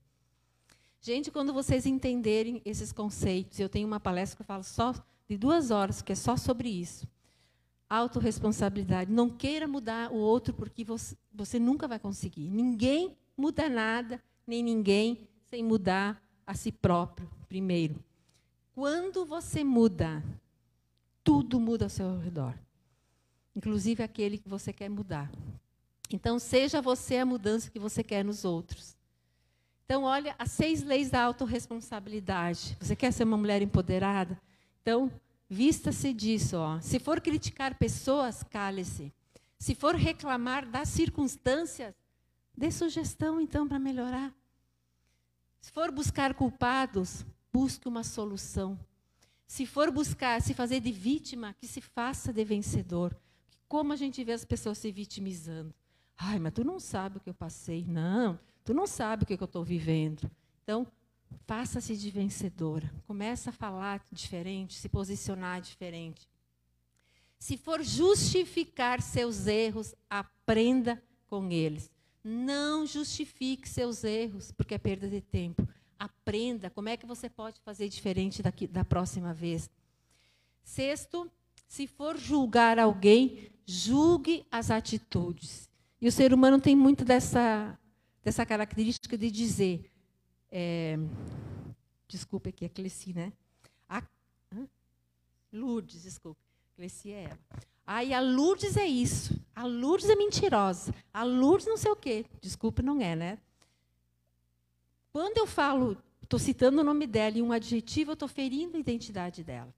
Gente, quando vocês entenderem esses conceitos, eu tenho uma palestra que eu falo só de 2 horas, que é só sobre isso. Autorresponsabilidade. Não queira mudar o outro, porque você nunca vai conseguir. Ninguém muda nada, nem ninguém, sem mudar a si próprio primeiro. Quando você muda, tudo muda ao seu redor. Inclusive aquele que você quer mudar. Então, seja você a mudança que você quer nos outros. Então, olha, as 6 leis da autorresponsabilidade. Você quer ser uma mulher empoderada? Então, vista-se disso. Ó. Se for criticar pessoas, cale-se. Se for reclamar das circunstâncias, dê sugestão, então, para melhorar. Se for buscar culpados, busque uma solução. Se for buscar se fazer de vítima, que se faça de vencedor. Como a gente vê as pessoas se vitimizando. Ai, mas tu não sabe o que eu passei. Não, tu não sabe o que eu estou vivendo. Então, faça-se de vencedora. Começa a falar diferente, se posicionar diferente. Se for justificar seus erros, aprenda com eles. Não justifique seus erros, porque é perda de tempo. Aprenda como é que você pode fazer diferente da próxima vez. Sexto, se for julgar alguém, julgue as atitudes. E o ser humano tem muito dessa característica de dizer... desculpa aqui, a Cleci, né? Lourdes, desculpa. Cleci é ela. E a Lourdes é isso. A Lourdes é mentirosa. A Lourdes não sei o quê. Desculpe, não é, né? Quando eu falo, estou citando o nome dela em um adjetivo, eu estou ferindo a identidade dela.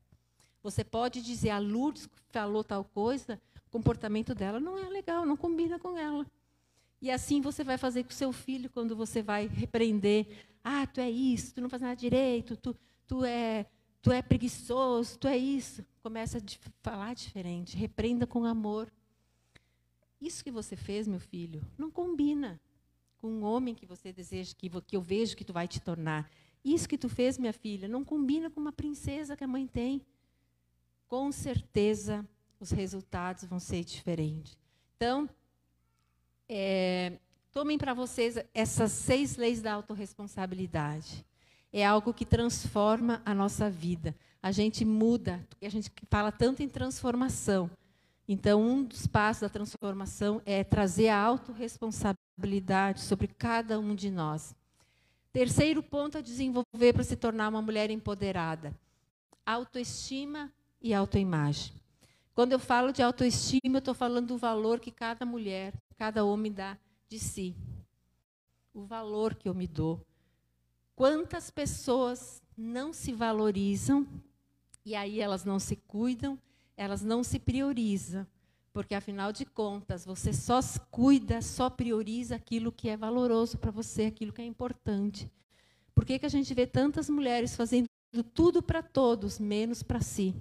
Você pode dizer, a Lourdes falou tal coisa, o comportamento dela não é legal, não combina com ela. E assim você vai fazer com o seu filho quando você vai repreender. Ah, tu é isso, tu não faz nada direito, tu é preguiçoso, tu é isso. Começa a falar diferente, repreenda com amor. Isso que você fez, meu filho, não combina com o homem que você deseja, que eu vejo que tu vai te tornar. Isso que tu fez, minha filha, não combina com uma princesa que a mãe tem. Com certeza, os resultados vão ser diferentes. Então, tomem para vocês essas 6 leis da autorresponsabilidade. É algo que transforma a nossa vida. A gente muda, a gente fala tanto em transformação. Então, um dos passos da transformação é trazer a autorresponsabilidade sobre cada um de nós. Terceiro ponto a desenvolver para se tornar uma mulher empoderada: autoestima e autoimagem. Quando eu falo de autoestima, eu estou falando do valor que cada mulher, cada homem dá de si. O valor que eu me dou. Quantas pessoas não se valorizam e aí elas não se cuidam, elas não se priorizam, porque, afinal de contas, você só se cuida, só prioriza aquilo que é valoroso para você, aquilo que é importante. Por que a gente vê tantas mulheres fazendo tudo para todos, menos para si?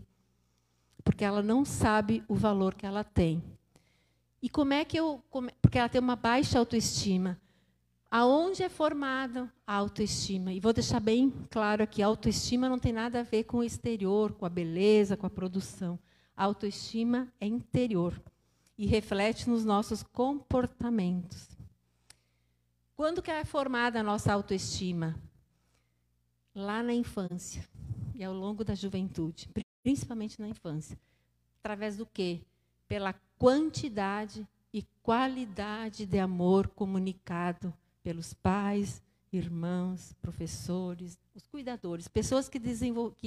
Porque ela não sabe o valor que ela tem. E porque ela tem uma baixa autoestima. Aonde é formada a autoestima? E vou deixar bem claro aqui, a autoestima não tem nada a ver com o exterior, com a beleza, com a produção. A autoestima é interior e reflete nos nossos comportamentos. Quando que é formada a nossa autoestima? Lá na infância e ao longo da juventude, principalmente na infância. Através do quê? Pela quantidade e qualidade de amor comunicado pelos pais, irmãos, professores, os cuidadores, pessoas que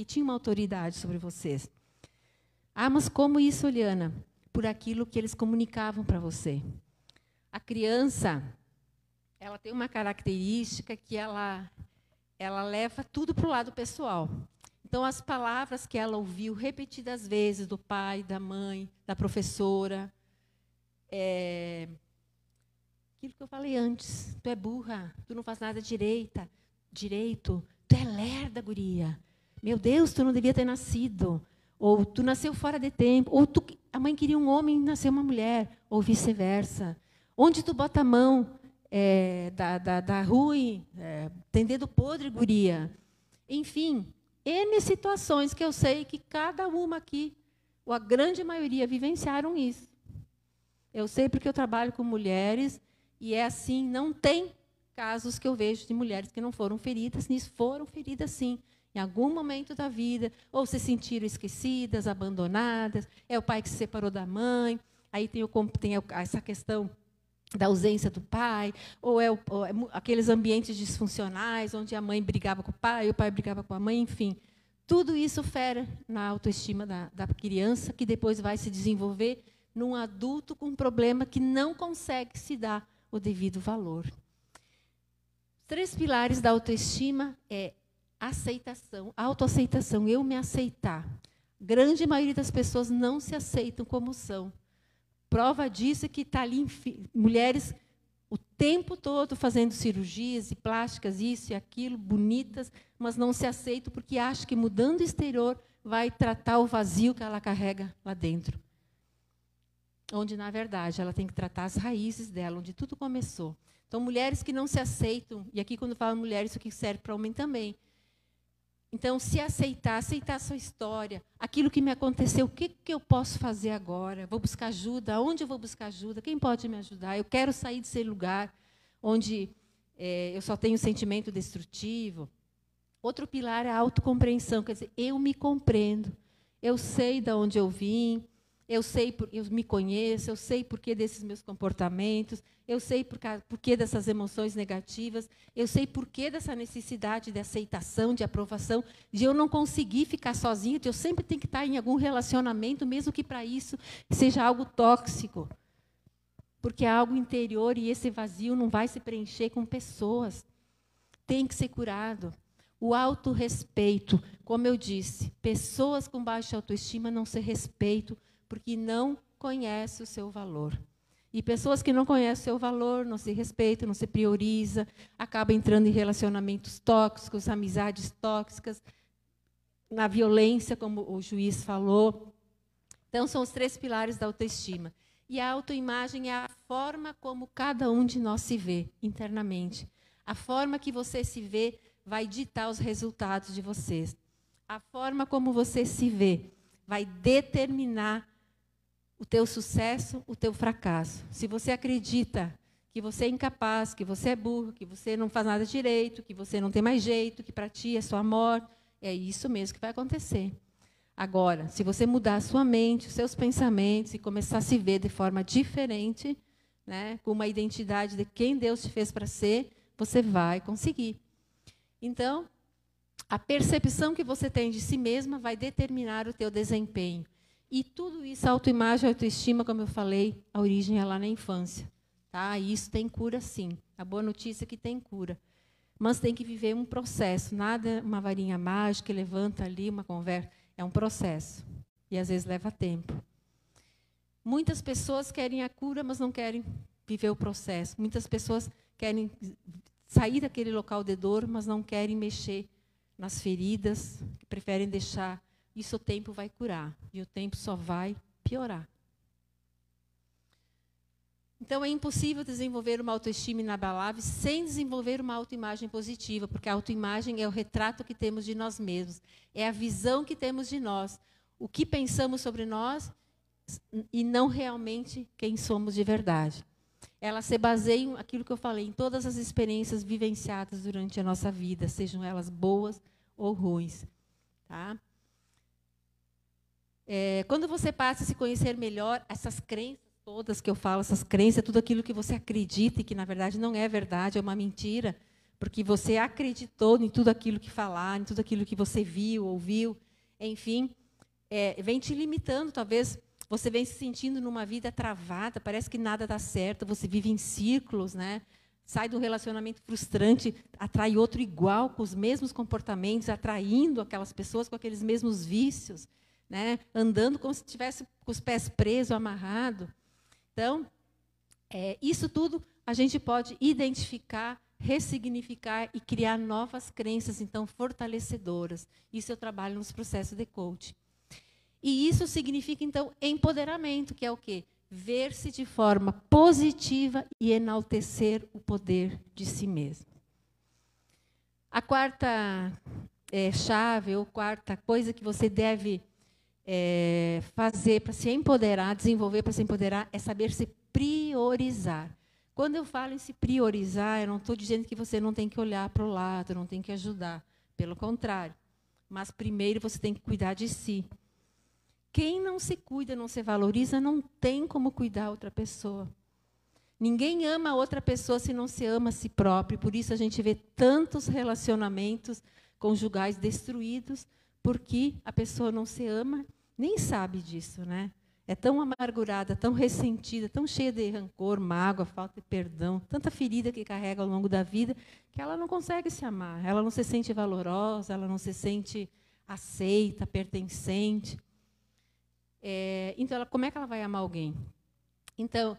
tinham uma autoridade sobre vocês. Ah, mas como isso, Eliana? Por aquilo que eles comunicavam para você. A criança, ela tem uma característica que ela leva tudo para o lado pessoal. Então, as palavras que ela ouviu repetidas vezes do pai, da mãe, da professora, aquilo que eu falei antes, tu é burra, tu não faz nada direito, tu é lerda, guria. Meu Deus, tu não devia ter nascido. Ou tu nasceu fora de tempo, ou a mãe queria um homem e nasceu uma mulher, ou vice-versa. Onde tu bota a mão, dá ruim, tem dedo podre, guria. Enfim, N situações que eu sei que cada uma aqui, ou a grande maioria, vivenciaram isso. Eu sei porque eu trabalho com mulheres, e é assim, não tem casos que eu vejo de mulheres que não foram feridas, nisso foram feridas sim. Em algum momento da vida, ou se sentiram esquecidas, abandonadas, é o pai que se separou da mãe, aí tem essa questão da ausência do pai, ou aqueles ambientes disfuncionais, onde a mãe brigava com o pai brigava com a mãe, enfim. Tudo isso fere na autoestima da criança, que depois vai se desenvolver num adulto com um problema que não consegue se dar o devido valor. 3 pilares da autoestima é aceitação, autoaceitação, eu me aceitar. Grande maioria das pessoas não se aceitam como são. Prova disso é que está ali mulheres o tempo todo fazendo cirurgias e plásticas, isso e aquilo, bonitas, mas não se aceitam porque acham que mudando o exterior vai tratar o vazio que ela carrega lá dentro. Onde, na verdade, ela tem que tratar as raízes dela, onde tudo começou. Então, mulheres que não se aceitam, e aqui quando falo mulheres, isso aqui serve para homem também. Então, se aceitar a sua história, aquilo que me aconteceu, o que eu posso fazer agora? Vou buscar ajuda? Onde eu vou buscar ajuda? Quem pode me ajudar? Eu quero sair desse lugar onde eu só tenho sentimento destrutivo. Outro pilar é a autocompreensão, quer dizer, eu me compreendo, eu sei de onde eu vim, eu me conheço, eu sei por que desses meus comportamentos, eu sei por que dessas emoções negativas, eu sei por que dessa necessidade de aceitação, de aprovação, de eu não conseguir ficar sozinha, de eu sempre tenho que estar em algum relacionamento, mesmo que para isso seja algo tóxico. Porque é algo interior e esse vazio não vai se preencher com pessoas. tem que ser curado. O autorrespeito, como eu disse, pessoas com baixa autoestima não se respeitam porque não conhecem o seu valor. E pessoas que não conhecem o seu valor, não se respeitam, não se prioriza, acabam entrando em relacionamentos tóxicos, amizades tóxicas, na violência, como o juiz falou. Então, são os 3 pilares da autoestima. E a autoimagem é a forma como cada um de nós se vê internamente. A forma que você se vê vai ditar os resultados de vocês. A forma como você se vê vai determinar o teu sucesso, o teu fracasso. Se você acredita que você é incapaz, que você é burro, que você não faz nada direito, que você não tem mais jeito, que para ti é só morte, é isso mesmo que vai acontecer. Agora, se você mudar a sua mente, os seus pensamentos e começar a se ver de forma diferente, né, com uma identidade de quem Deus te fez para ser, você vai conseguir. Então, a percepção que você tem de si mesma vai determinar o teu desempenho. E tudo isso, autoimagem, autoestima, como eu falei, a origem é lá na infância. Tá? E isso tem cura, sim. A boa notícia é que tem cura. Mas tem que viver um processo. Nada uma varinha mágica, levanta ali uma conversa. É um processo. E, às vezes, leva tempo. Muitas pessoas querem a cura, mas não querem viver o processo. Muitas pessoas querem sair daquele local de dor, mas não querem mexer nas feridas, preferem deixar. Isso o tempo vai curar, e o tempo só vai piorar. Então, é impossível desenvolver uma autoestima inabalável sem desenvolver uma autoimagem positiva, porque a autoimagem é o retrato que temos de nós mesmos, é a visão que temos de nós, o que pensamos sobre nós e não realmente quem somos de verdade. Ela se baseia em aquilo que eu falei, em todas as experiências vivenciadas durante a nossa vida, sejam elas boas ou ruins. Tá? Quando você passa a se conhecer melhor, essas crenças todas que eu falo, essas crenças, tudo aquilo que você acredita e que, na verdade, não é verdade, é uma mentira, porque você acreditou em tudo aquilo que falaram, em tudo aquilo que você viu, ouviu, enfim, vem te limitando, talvez você vem se sentindo numa vida travada, parece que nada dá certo, você vive em círculos, né? Sai de um relacionamento frustrante, atrai outro igual, com os mesmos comportamentos, atraindo aquelas pessoas com aqueles mesmos vícios, né? Andando como se estivesse com os pés presos, amarrado. Então, isso tudo a gente pode identificar, ressignificar e criar novas crenças, então, fortalecedoras. Isso eu trabalho nos processos de coaching. E isso significa, então, empoderamento, que é o quê? Ver-se de forma positiva e enaltecer o poder de si mesmo. A quarta chave, ou quarta coisa que você deve fazer para se empoderar, desenvolver para se empoderar, é saber se priorizar. Quando eu falo em se priorizar, eu não estou dizendo que você não tem que olhar para o lado, não tem que ajudar. Pelo contrário. Mas primeiro você tem que cuidar de si. Quem não se cuida, não se valoriza, não tem como cuidar outra pessoa. Ninguém ama outra pessoa se não se ama a si próprio. Por isso a gente vê tantos relacionamentos conjugais destruídos, porque a pessoa não se ama, nem sabe disso, né? É tão amargurada, tão ressentida, tão cheia de rancor, mágoa, falta de perdão, tanta ferida que carrega ao longo da vida, que ela não consegue se amar. Ela não se sente valorosa, ela não se sente aceita, pertencente. Então, como é que ela vai amar alguém? Então,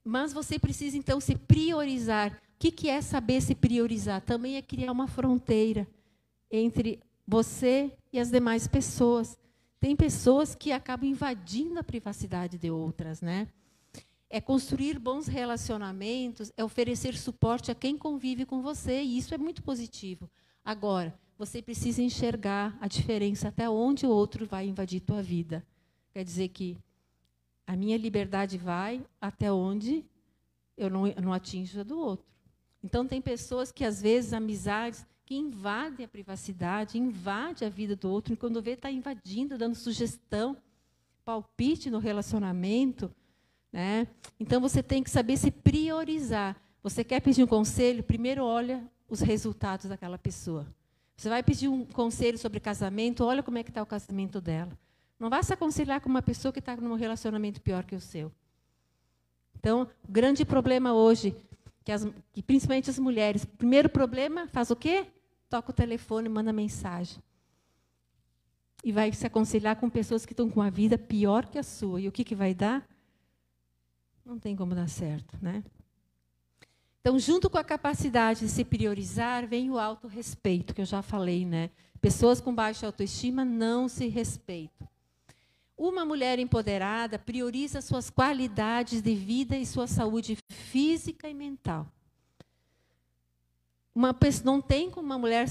mas você precisa, então, se priorizar. O que é saber se priorizar? Também é criar uma fronteira entre você e as demais pessoas. Tem pessoas que acabam invadindo a privacidade de outras, né? É construir bons relacionamentos, é oferecer suporte a quem convive com você, e isso é muito positivo. Agora, você precisa enxergar a diferença até onde o outro vai invadir tua vida. Quer dizer que a minha liberdade vai até onde eu não atinjo a do outro. Então, tem pessoas que, às vezes, amizades que invadem a privacidade, invadem a vida do outro, e quando vê, está invadindo, dando sugestão, palpite no relacionamento. Né? Então, você tem que saber se priorizar. Você quer pedir um conselho? Primeiro, olha os resultados daquela pessoa. Você vai pedir um conselho sobre casamento? Olha como é que está o casamento dela. Não vá se aconselhar com uma pessoa que está num relacionamento pior que o seu. Então, o grande problema hoje, que principalmente as mulheres, primeiro problema, faz o quê? Toca o telefone, manda mensagem. E vai se aconselhar com pessoas que estão com uma vida pior que a sua. E o que vai dar? Não tem como dar certo, né? Então, junto com a capacidade de se priorizar, vem o autorrespeito, que eu já falei, né? Pessoas com baixa autoestima não se respeitam. Uma mulher empoderada prioriza suas qualidades de vida e sua saúde física e mental. Não tem como uma mulher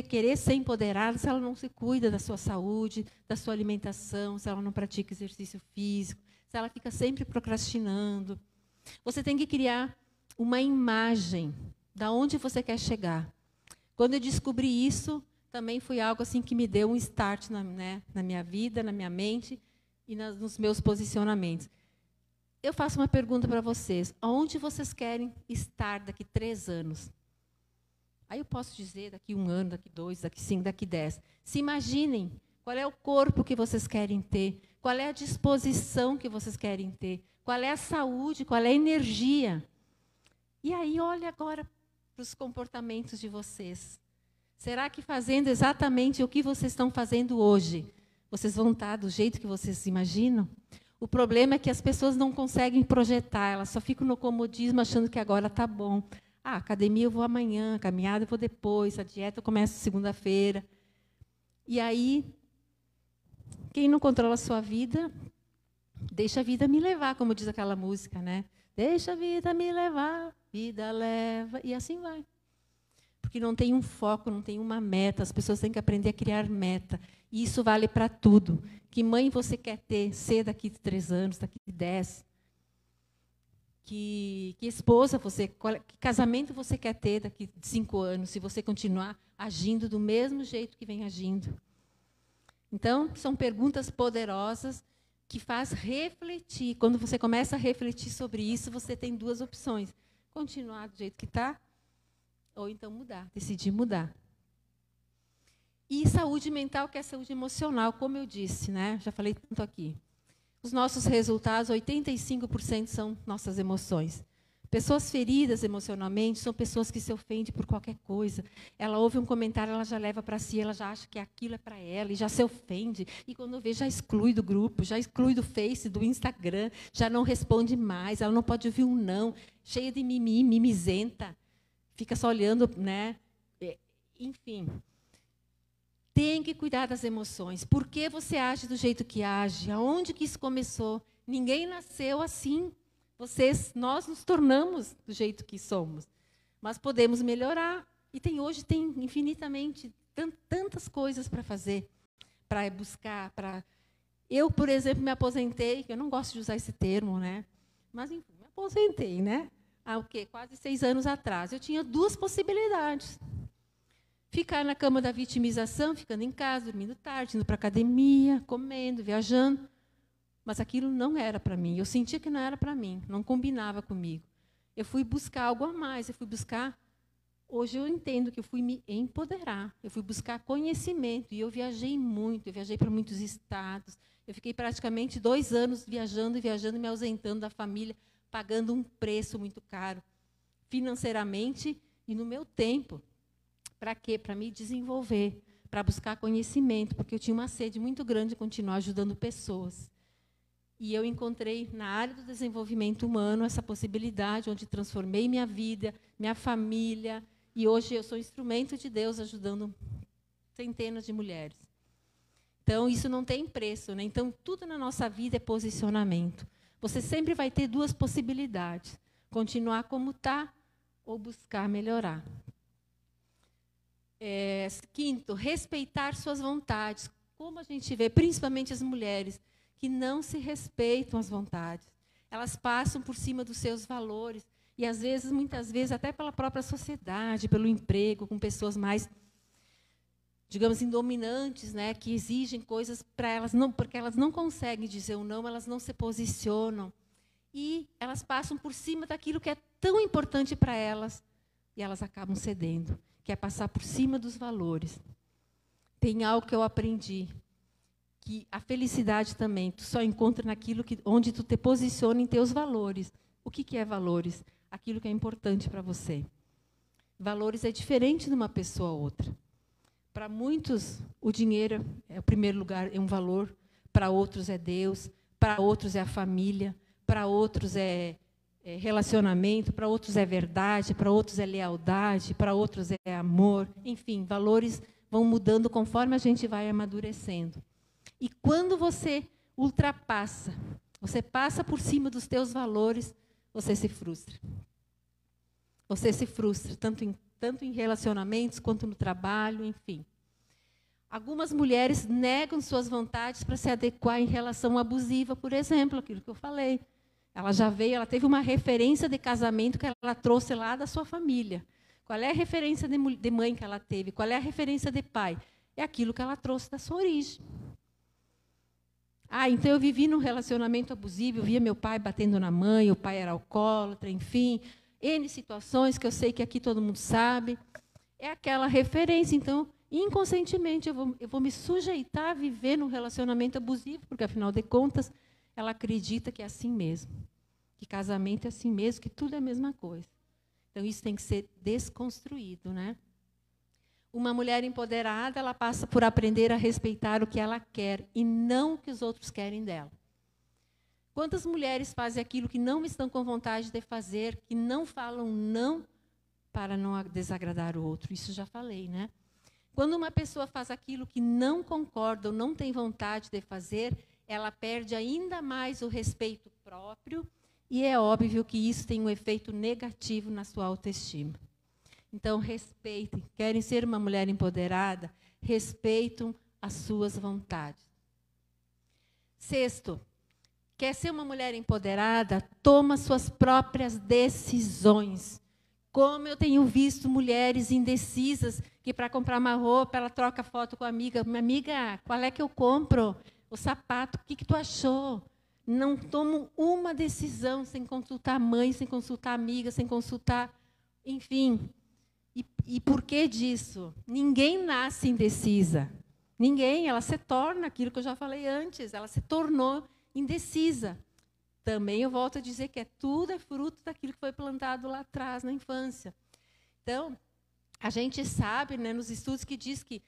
querer ser empoderada se ela não se cuida da sua saúde, da sua alimentação, se ela não pratica exercício físico, se ela fica sempre procrastinando. Você tem que criar uma imagem da onde você quer chegar. Quando eu descobri isso, também foi algo assim que me deu um start na minha vida, na minha mente e nos meus posicionamentos. Eu faço uma pergunta para vocês. Aonde vocês querem estar daqui 3 anos? Aí eu posso dizer daqui 1 ano, daqui 2, daqui 5, daqui 10. Se imaginem qual é o corpo que vocês querem ter, qual é a disposição que vocês querem ter, qual é a saúde, qual é a energia. E aí, olha agora para os comportamentos de vocês. Será que fazendo exatamente o que vocês estão fazendo hoje, vocês vão estar do jeito que vocês imaginam? O problema é que as pessoas não conseguem projetar, elas só ficam no comodismo achando que agora está bom. Ah, academia eu vou amanhã, caminhada eu vou depois, a dieta eu começo segunda-feira. E aí, quem não controla a sua vida, deixa a vida me levar, como diz aquela música, né? Deixa a vida me levar, vida leva, e assim vai. Porque não tem um foco, não tem uma meta, as pessoas têm que aprender a criar meta. E isso vale para tudo. Que mãe você quer ser daqui 3 anos, daqui 10? Que esposa que casamento você quer ter daqui 5 anos, se você continuar agindo do mesmo jeito que vem agindo? Então, são perguntas poderosas que faz refletir. Quando você começa a refletir sobre isso, você tem 2 opções. Continuar do jeito que está, ou então mudar, decidir mudar. E saúde mental, que é saúde emocional, como eu disse, né? Já falei tanto aqui. Os nossos resultados, 85% são nossas emoções. Pessoas feridas emocionalmente são pessoas que se ofendem por qualquer coisa. Ela ouve um comentário, ela já leva para si, ela já acha que aquilo é para ela, e já se ofende. E quando vê, já exclui do grupo, já exclui do Face, do Instagram, já não responde mais, ela não pode ouvir um não, cheia de mimizenta, fica só olhando, né? Enfim. Tem que cuidar das emoções. Por que você age do jeito que age? Aonde que isso começou? Ninguém nasceu assim. Nós nos tornamos do jeito que somos. Mas podemos melhorar. E hoje tem infinitamente tantas coisas para fazer, para buscar. Eu, por exemplo, me aposentei, eu não gosto de usar esse termo, né? Mas, enfim, me aposentei, né? Há o quê? Quase 6 anos atrás. Eu tinha 2 possibilidades. Ficar na cama da vitimização, ficando em casa, dormindo tarde, indo para a academia, comendo, viajando. Mas aquilo não era para mim. Eu sentia que não era para mim, não combinava comigo. Eu fui buscar algo a mais, hoje eu entendo que eu fui me empoderar, eu fui buscar conhecimento, e eu viajei muito, eu viajei para muitos estados, eu fiquei praticamente 2 anos viajando, me ausentando da família, pagando um preço muito caro, financeiramente e no meu tempo. Para quê? Para me desenvolver, para buscar conhecimento, porque eu tinha uma sede muito grande de continuar ajudando pessoas. E eu encontrei, na área do desenvolvimento humano, essa possibilidade, onde transformei minha vida, minha família, e hoje eu sou instrumento de Deus, ajudando centenas de mulheres. Então, isso não tem preço, né? Então, tudo na nossa vida é posicionamento. Você sempre vai ter 2 possibilidades: continuar como está ou buscar melhorar. Quinto, respeitar suas vontades. Como a gente vê, principalmente as mulheres, que não se respeitam as vontades. Elas passam por cima dos seus valores. E, às vezes, muitas vezes, até pela própria sociedade, pelo emprego, com pessoas mais, digamos, dominantes, né, que exigem coisas para elas, porque elas não conseguem dizer o não, elas não se posicionam. E elas passam por cima daquilo que é tão importante para elas, e elas acabam cedendo, que é passar por cima dos valores. Tem algo que eu aprendi, que a felicidade também tu só encontra naquilo onde tu te posiciona em teus valores. O que é valores? aquilo que é importante para você. Valores é diferente de uma pessoa a outra. Para muitos, o dinheiro é o primeiro lugar, é um valor. Para outros é Deus, para outros é a família, para outros é relacionamento, para outros é verdade, para outros é lealdade, para outros é amor. Enfim, valores vão mudando conforme a gente vai amadurecendo. E quando você ultrapassa, você passa por cima dos teus valores, você se frustra. Você se frustra, tanto em relacionamentos, quanto no trabalho, enfim. Algumas mulheres negam suas vontades para se adequar em relação abusiva, por exemplo, aquilo que eu falei. Ela já veio, ela teve uma referência de casamento que ela trouxe lá da sua família. Qual é a referência de mãe que ela teve? Qual é a referência de pai? É aquilo que ela trouxe da sua origem. Então eu vivi num relacionamento abusivo, eu via meu pai batendo na mãe, o pai era alcoólatra, enfim, N situações que eu sei que aqui todo mundo sabe. É aquela referência, então, inconscientemente, eu vou me sujeitar a viver num relacionamento abusivo, porque, afinal de contas, ela acredita que é assim mesmo, que casamento é assim mesmo, que tudo é a mesma coisa. Então, isso tem que ser desconstruído, né? Uma mulher empoderada, ela passa por aprender a respeitar o que ela quer e não o que os outros querem dela. Quantas mulheres fazem aquilo que não estão com vontade de fazer, que não falam não para não desagradar o outro? Isso já falei, né? Quando uma pessoa faz aquilo que não concorda ou não tem vontade de fazer, ela perde ainda mais o respeito próprio e é óbvio que isso tem um efeito negativo na sua autoestima. Então, respeitem. Querem ser uma mulher empoderada? Respeitam as suas vontades. Sexto, quer ser uma mulher empoderada? Toma suas próprias decisões. Como eu tenho visto mulheres indecisas que, para comprar uma roupa, ela troca foto com a amiga. Minha amiga, qual é que eu compro? O sapato, o que tu achou? Não tomam uma decisão sem consultar a mãe, sem consultar a amiga, sem consultar... Enfim... E por que disso? Ninguém nasce indecisa. Ninguém, ela se torna aquilo que eu já falei antes, ela se tornou indecisa. Também eu volto a dizer que tudo é fruto daquilo que foi plantado lá atrás, na infância. Então, a gente sabe, né, nos estudos que diz que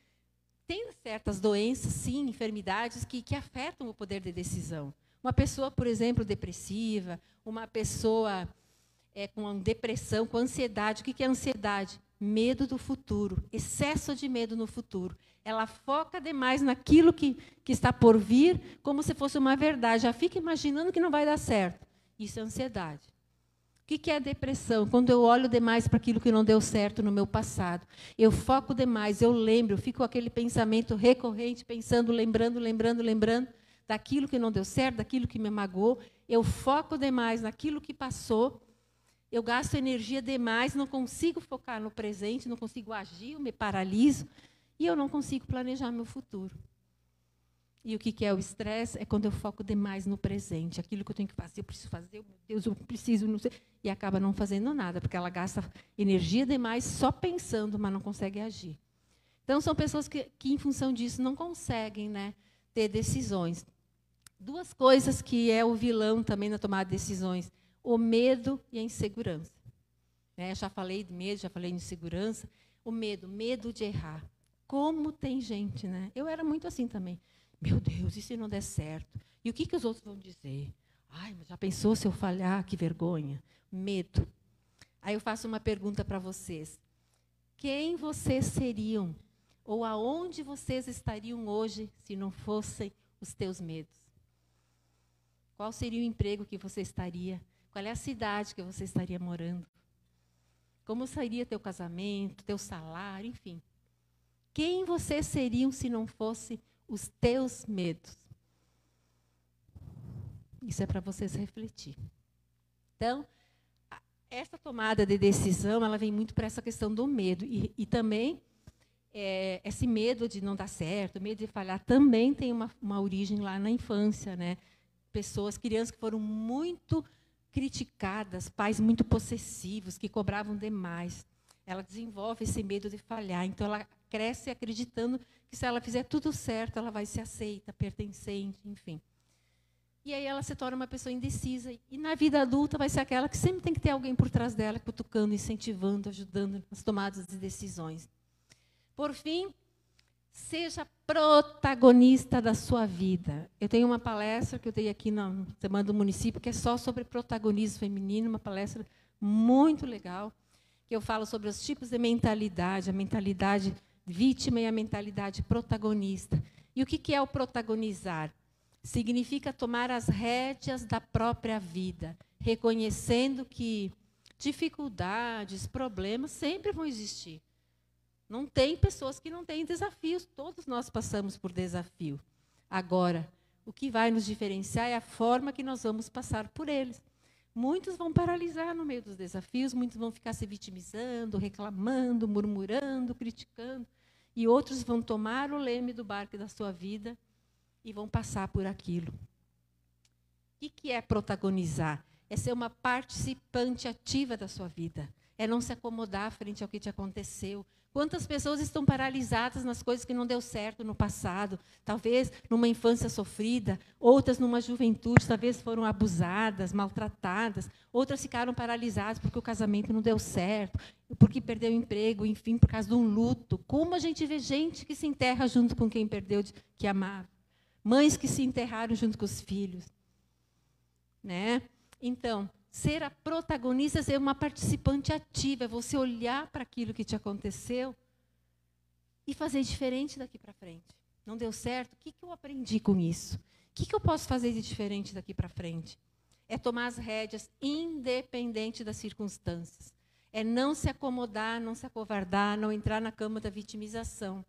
tem certas doenças, sim, enfermidades, que afetam o poder de decisão. Uma pessoa, por exemplo, depressiva, uma pessoa com depressão, com ansiedade. O que é ansiedade? Medo do futuro, excesso de medo no futuro. Ela foca demais naquilo que está por vir, como se fosse uma verdade. Já fica imaginando que não vai dar certo. Isso é ansiedade. O que é depressão? Quando eu olho demais para aquilo que não deu certo no meu passado. Eu foco demais, eu lembro, eu fico com aquele pensamento recorrente, pensando, lembrando daquilo que não deu certo, daquilo que me magoou. Eu foco demais naquilo que passou. Eu gasto energia demais, não consigo focar no presente, não consigo agir, eu me paraliso e eu não consigo planejar meu futuro. E o que é o estresse? É quando eu foco demais no presente, aquilo que eu tenho que fazer, eu preciso fazer, meu Deus, eu preciso, não sei, e acaba não fazendo nada, porque ela gasta energia demais só pensando, mas não consegue agir. Então, são pessoas que em função disso, não conseguem, né, ter decisões. Duas coisas que é o vilão também na tomada de decisões. O medo e a insegurança. Já falei de medo, já falei de insegurança. O medo de errar. Como tem gente, né? Eu era muito assim também. Meu Deus, e se não der certo? E o que os outros vão dizer? Ai, mas já pensou se eu falhar? Que vergonha. Medo. Aí eu faço uma pergunta para vocês. Quem vocês seriam? Ou aonde vocês estariam hoje se não fossem os teus medos? Qual seria o emprego que você estaria? Qual é a cidade que você estaria morando? Como seria teu casamento, teu salário, enfim. Quem vocês seriam se não fossem os teus medos? Isso é para vocês refletir. Então, essa tomada de decisão, ela vem muito para essa questão do medo. E também, esse medo de não dar certo, medo de falhar, também tem uma origem lá na infância, né? Crianças que foram muito criticadas, pais muito possessivos, que cobravam demais. Ela desenvolve esse medo de falhar. Então, ela cresce acreditando que, se ela fizer tudo certo, ela vai ser aceita, pertencente, enfim. E aí ela se torna uma pessoa indecisa. E na vida adulta vai ser aquela que sempre tem que ter alguém por trás dela, cutucando, incentivando, ajudando nas tomadas de decisões. Por fim, seja protagonista da sua vida. Eu tenho uma palestra que eu dei aqui na Semana do Município, que é só sobre protagonismo feminino, uma palestra muito legal, que eu falo sobre os tipos de mentalidade, a mentalidade vítima e a mentalidade protagonista. E o que é o protagonizar? Significa tomar as rédeas da própria vida, reconhecendo que dificuldades, problemas sempre vão existir. Não tem pessoas que não têm desafios, todos nós passamos por desafio. Agora, o que vai nos diferenciar é a forma que nós vamos passar por eles. Muitos vão paralisar no meio dos desafios, muitos vão ficar se vitimizando, reclamando, murmurando, criticando, e outros vão tomar o leme do barco da sua vida e vão passar por aquilo. O que é protagonizar? É ser uma participante ativa da sua vida. É não se acomodar frente ao que te aconteceu. Quantas pessoas estão paralisadas nas coisas que não deu certo no passado? Talvez numa infância sofrida, outras numa juventude, talvez foram abusadas, maltratadas, outras ficaram paralisadas porque o casamento não deu certo, porque perdeu o emprego, enfim, por causa de um luto. Como a gente vê gente que se enterra junto com quem perdeu, que amava. Mães que se enterraram junto com os filhos. Né? Então, ser a protagonista é ser uma participante ativa, é você olhar para aquilo que te aconteceu e fazer diferente daqui para frente. Não deu certo? O que eu aprendi com isso? O que eu posso fazer de diferente daqui para frente? É tomar as rédeas independente das circunstâncias. É não se acomodar, não se acovardar, não entrar na cama da vitimização.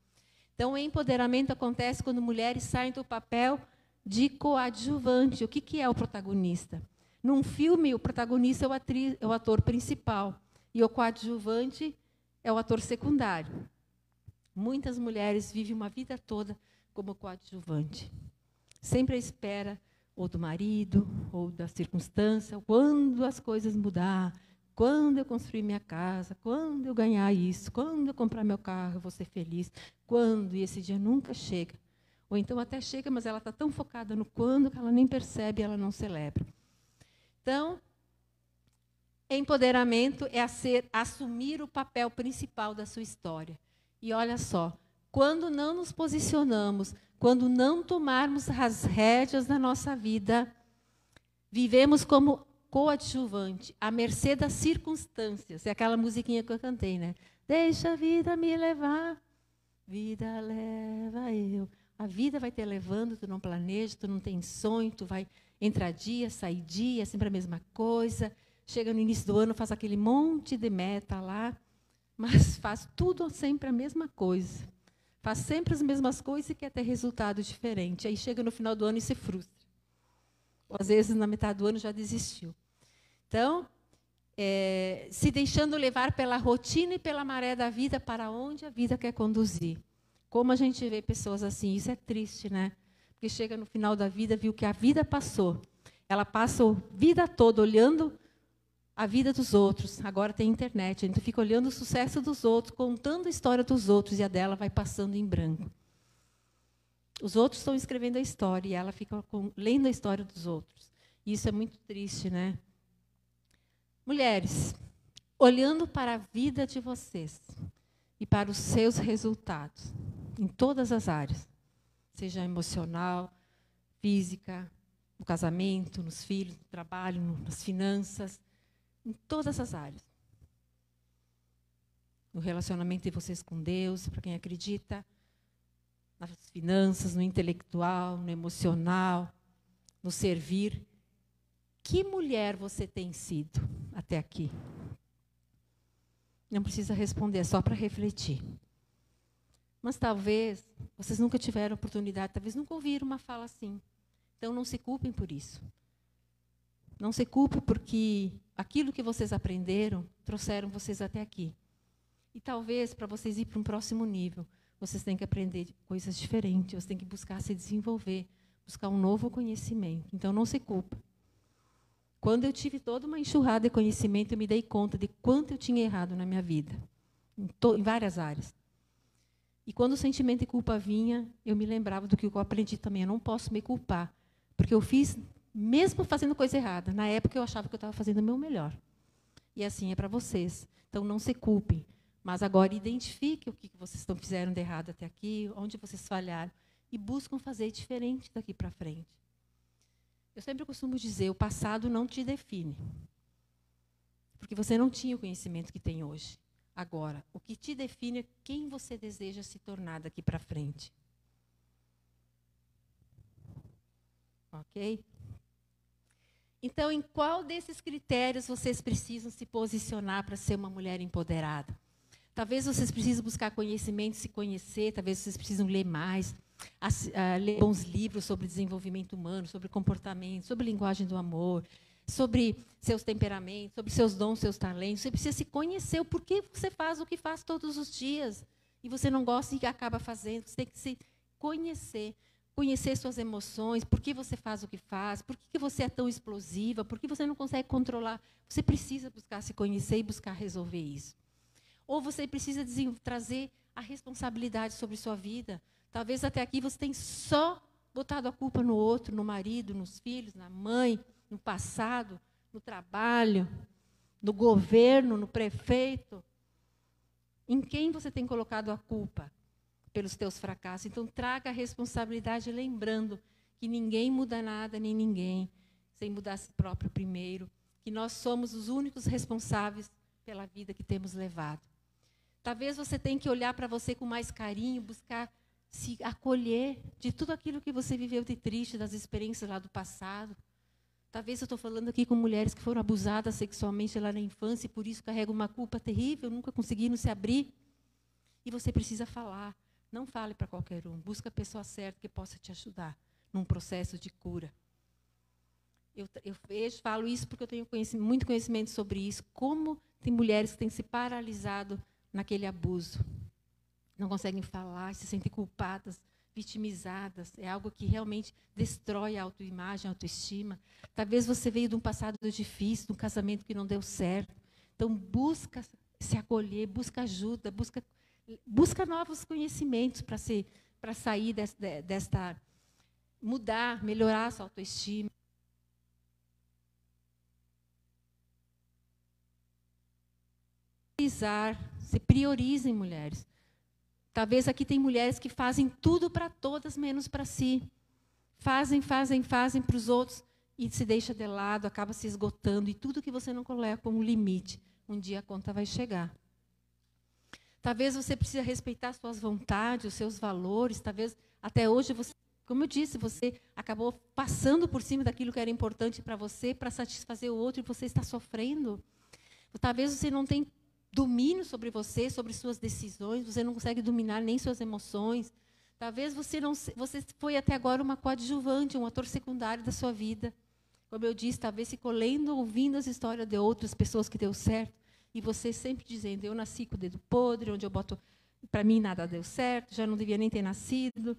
Então, o empoderamento acontece quando mulheres saem do papel de coadjuvante. O que é o protagonista? Num filme, o protagonista é o ator principal e o coadjuvante é o ator secundário. Muitas mulheres vivem uma vida toda como coadjuvante. Sempre à espera ou do marido, ou da circunstância, quando as coisas mudar, quando eu construir minha casa, quando eu ganhar isso, quando eu comprar meu carro, eu vou ser feliz. Quando, e esse dia nunca chega. Ou então até chega, mas ela está tão focada no quando que ela nem percebe, ela não celebra. Então, empoderamento é assumir o papel principal da sua história. E olha só, quando não nos posicionamos, quando não tomarmos as rédeas da nossa vida, vivemos como coadjuvante, à mercê das circunstâncias. É aquela musiquinha que eu cantei, né? Deixa a vida me levar, vida leva eu. A vida vai te levando, tu não planeja, tu não tem sonho, tu vai entrar dia, sair dia, sempre a mesma coisa. Chega no início do ano, faz aquele monte de meta lá, mas faz tudo sempre a mesma coisa. Faz sempre as mesmas coisas e quer ter resultado diferente. Aí chega no final do ano e se frustra. Ou, às vezes, na metade do ano já desistiu. Então, se deixando levar pela rotina e pela maré da vida para onde a vida quer conduzir. Como a gente vê pessoas assim, isso é triste, né? Porque chega no final da vida, viu que a vida passou. Ela passa a vida toda olhando a vida dos outros. Agora tem internet, a gente fica olhando o sucesso dos outros, contando a história dos outros, e a dela vai passando em branco. Os outros estão escrevendo a história, e ela fica lendo a história dos outros. E isso é muito triste, né? Mulheres, olhando para a vida de vocês e para os seus resultados, em todas as áreas, seja emocional, física, no casamento, nos filhos, no trabalho, nas finanças, em todas as áreas. No relacionamento de vocês com Deus, para quem acredita, nas finanças, no intelectual, no emocional, no servir. Que mulher você tem sido até aqui? Não precisa responder, é só para refletir. Mas talvez vocês nunca tiveram oportunidade, talvez nunca ouviram uma fala assim. Então não se culpem por isso. Não se culpem porque aquilo que vocês aprenderam trouxeram vocês até aqui. E talvez para vocês ir para um próximo nível, vocês têm que aprender coisas diferentes, vocês têm que buscar se desenvolver, buscar um novo conhecimento. Então não se culpa. Quando eu tive toda uma enxurrada de conhecimento, eu me dei conta de quanto eu tinha errado na minha vida, em várias áreas. E quando o sentimento de culpa vinha, eu me lembrava do que eu aprendi também. Eu não posso me culpar, porque eu fiz mesmo fazendo coisa errada. Na época, eu achava que eu estava fazendo o meu melhor. E assim é para vocês. Então, não se culpem. Mas agora, identifiquem o que vocês fizeram de errado até aqui, onde vocês falharam, e buscam fazer diferente daqui para frente. Eu sempre costumo dizer, o passado não te define. Porque você não tinha o conhecimento que tem hoje. Agora, o que te define é quem você deseja se tornar daqui para frente. Ok? Então, em qual desses critérios vocês precisam se posicionar para ser uma mulher empoderada? Talvez vocês precisem buscar conhecimento, se conhecer, talvez vocês precisam ler mais, ler bons livros sobre desenvolvimento humano, sobre comportamento, sobre linguagem do amor, sobre seus temperamentos, sobre seus dons, seus talentos. Você precisa se conhecer, o porquê você faz o que faz todos os dias. E você não gosta e acaba fazendo. Você tem que se conhecer, conhecer suas emoções, por que você faz o que faz, por que você é tão explosiva, por que você não consegue controlar. Você precisa buscar se conhecer e buscar resolver isso. Ou você precisa trazer a responsabilidade sobre sua vida. Talvez até aqui você tenha só botado a culpa no outro, no marido, nos filhos, na mãe, no passado, no trabalho, no governo, no prefeito. Em quem você tem colocado a culpa pelos teus fracassos? Então, traga a responsabilidade, lembrando que ninguém muda nada, nem ninguém, sem mudar a si próprio primeiro, que nós somos os únicos responsáveis pela vida que temos levado. Talvez você tenha que olhar para você com mais carinho, buscar se acolher de tudo aquilo que você viveu de triste, das experiências lá do passado. Talvez eu estou falando aqui com mulheres que foram abusadas sexualmente lá na infância e por isso carregam uma culpa terrível, nunca conseguiram se abrir. E você precisa falar. Não fale para qualquer um. Busca a pessoa certa que possa te ajudar num processo de cura. Eu falo isso porque eu tenho muito conhecimento sobre isso. Como tem mulheres que têm se paralisado naquele abuso. Não conseguem falar, se sentem culpadas, vitimizadas. É algo que realmente destrói a autoimagem, a autoestima. Talvez você veio de um passado difícil, de um casamento que não deu certo. Então, busca se acolher, busca ajuda, busca novos conhecimentos para sair desta... mudar, melhorar a sua autoestima. Se priorizem, mulheres. Talvez aqui tem mulheres que fazem tudo para todas, menos para si. Fazem para os outros e se deixa de lado, acaba se esgotando. E tudo que você não coloca como limite, um dia a conta vai chegar. Talvez você precise respeitar suas vontades, os seus valores. Talvez até hoje, como eu disse, você acabou passando por cima daquilo que era importante para você, para satisfazer o outro, e você está sofrendo. Talvez você não tenha domínio sobre você, sobre suas decisões, você não consegue dominar nem suas emoções. Talvez você foi até agora uma coadjuvante, um ator secundário da sua vida. Como eu disse, talvez ficou lendo, ouvindo as histórias de outras pessoas que deu certo, e você sempre dizendo, eu nasci com o dedo podre, onde eu boto, para mim nada deu certo, já não devia nem ter nascido.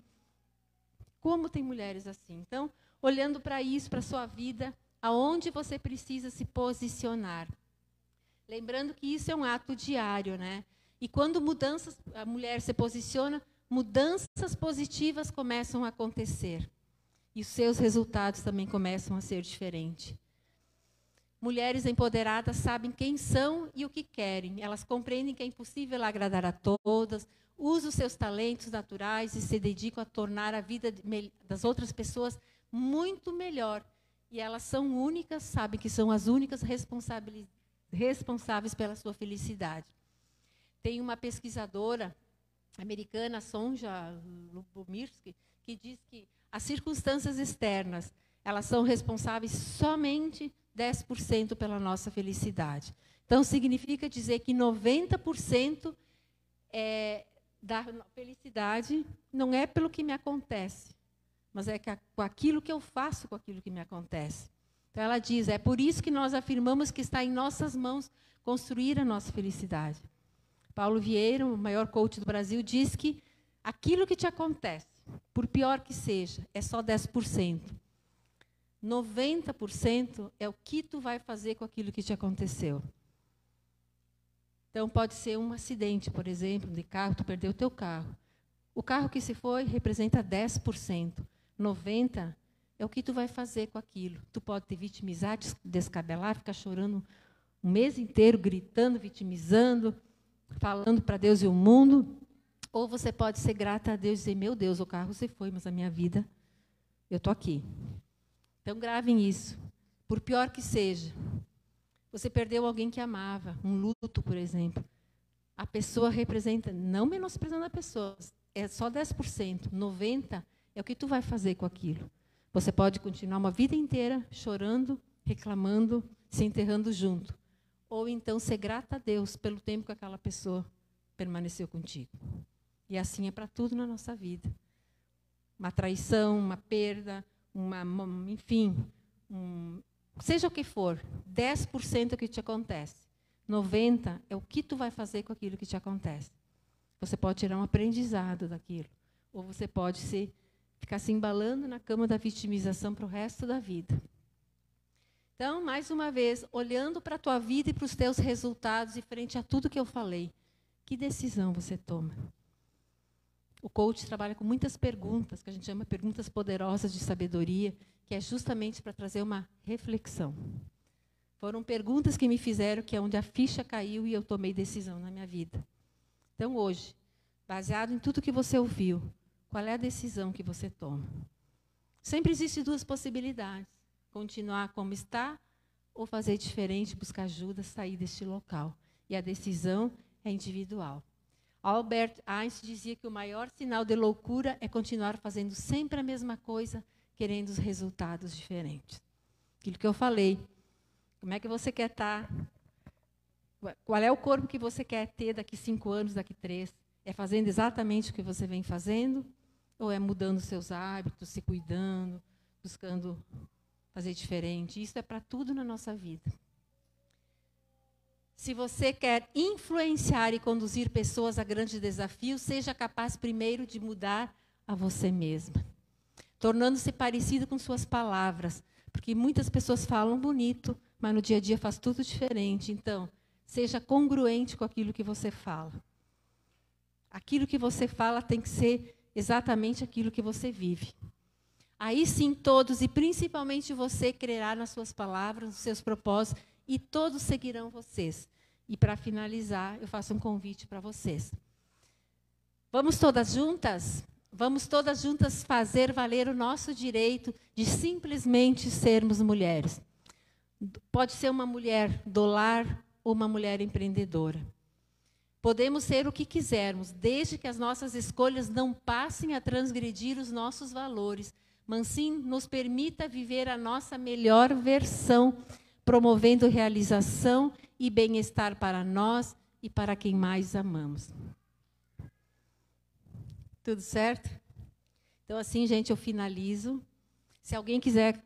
Como tem mulheres assim? Então, olhando para isso, para a sua vida, aonde você precisa se posicionar. Lembrando que isso é um ato diário, né? E quando a mulher se posiciona, mudanças positivas começam a acontecer. E os seus resultados também começam a ser diferentes. Mulheres empoderadas sabem quem são e o que querem. Elas compreendem que é impossível agradar a todas, usam os seus talentos naturais e se dedicam a tornar a vida das outras pessoas muito melhor. E elas são únicas, sabem que são as únicas responsáveis pela sua felicidade. Tem uma pesquisadora americana, Sonja Lyubomirsky, que diz que as circunstâncias externas, elas são responsáveis somente 10% pela nossa felicidade. Então, significa dizer que 90% da felicidade não é pelo que me acontece, mas é com aquilo que eu faço com aquilo que me acontece. Então, ela diz, é por isso que nós afirmamos que está em nossas mãos construir a nossa felicidade. Paulo Vieira, o maior coach do Brasil, diz que aquilo que te acontece, por pior que seja, é só 10%. 90% é o que tu vai fazer com aquilo que te aconteceu. Então, pode ser um acidente, por exemplo, de carro, tu perdeu o teu carro. O carro que se foi representa 10%. 90% é o que tu vai fazer com aquilo. Tu pode te vitimizar, descabelar, ficar chorando um mês inteiro, gritando, vitimizando, falando para Deus e o mundo. Ou você pode ser grata a Deus e dizer, meu Deus, o carro se foi, mas a minha vida, eu estou aqui. Então, gravem isso. Por pior que seja, você perdeu alguém que amava, um luto, por exemplo. A pessoa representa, não menosprezando a pessoa, é só 10%, 90% é o que tu vai fazer com aquilo. Você pode continuar uma vida inteira chorando, reclamando, se enterrando junto. Ou então ser grata a Deus pelo tempo que aquela pessoa permaneceu contigo. E assim é para tudo na nossa vida. Uma traição, uma perda, enfim, seja o que for, 10% é o que te acontece. 90% é o que tu vai fazer com aquilo que te acontece. Você pode tirar um aprendizado daquilo. Ou você pode ficar se embalando na cama da vitimização para o resto da vida. Então, mais uma vez, olhando para a tua vida e para os teus resultados e frente a tudo que eu falei, que decisão você toma? O coach trabalha com muitas perguntas, que a gente chama perguntas poderosas de sabedoria, que é justamente para trazer uma reflexão. Foram perguntas que me fizeram que é onde a ficha caiu e eu tomei decisão na minha vida. Então, hoje, baseado em tudo que você ouviu, qual é a decisão que você toma? Sempre existem duas possibilidades. Continuar como está ou fazer diferente, buscar ajuda, sair deste local. E a decisão é individual. Albert Einstein dizia que o maior sinal de loucura é continuar fazendo sempre a mesma coisa, querendo os resultados diferentes. Aquilo que eu falei. Como é que você quer estar? Qual é o corpo que você quer ter daqui 5 anos, daqui 3? É fazendo exatamente o que você vem fazendo? Ou é mudando seus hábitos, se cuidando, buscando fazer diferente? Isso é para tudo na nossa vida. Se você quer influenciar e conduzir pessoas a grandes desafios, seja capaz primeiro de mudar a você mesma, tornando-se parecido com suas palavras, porque muitas pessoas falam bonito, mas no dia a dia faz tudo diferente. Então, seja congruente com aquilo que você fala. Aquilo que você fala tem que ser exatamente aquilo que você vive. Aí sim todos, e principalmente você, crerá nas suas palavras, nos seus propósitos, e todos seguirão vocês. E para finalizar, eu faço um convite para vocês. Vamos todas juntas? Vamos todas juntas fazer valer o nosso direito de simplesmente sermos mulheres. Pode ser uma mulher do lar ou uma mulher empreendedora. Podemos ser o que quisermos, desde que as nossas escolhas não passem a transgredir os nossos valores, mas sim nos permita viver a nossa melhor versão, promovendo realização e bem-estar para nós e para quem mais amamos. Tudo certo? Então, assim, gente, eu finalizo. Se alguém quiser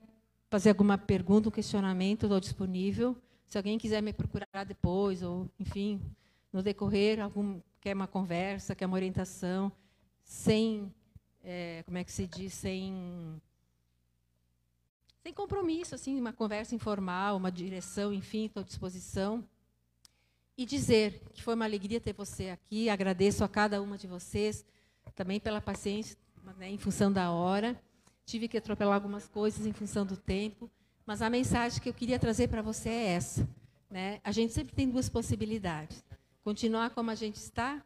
fazer alguma pergunta, um questionamento, estou disponível. Se alguém quiser me procurar depois, ou, enfim, no decorrer, quer uma conversa, quer uma orientação, sem, como é que se diz, sem compromisso, assim, uma conversa informal, uma direção, enfim, estou à disposição. E dizer que foi uma alegria ter você aqui, agradeço a cada uma de vocês, também pela paciência, né, em função da hora. Tive que atropelar algumas coisas em função do tempo, mas a mensagem que eu queria trazer para você é essa. Né? A gente sempre tem duas possibilidades. Continuar como a gente está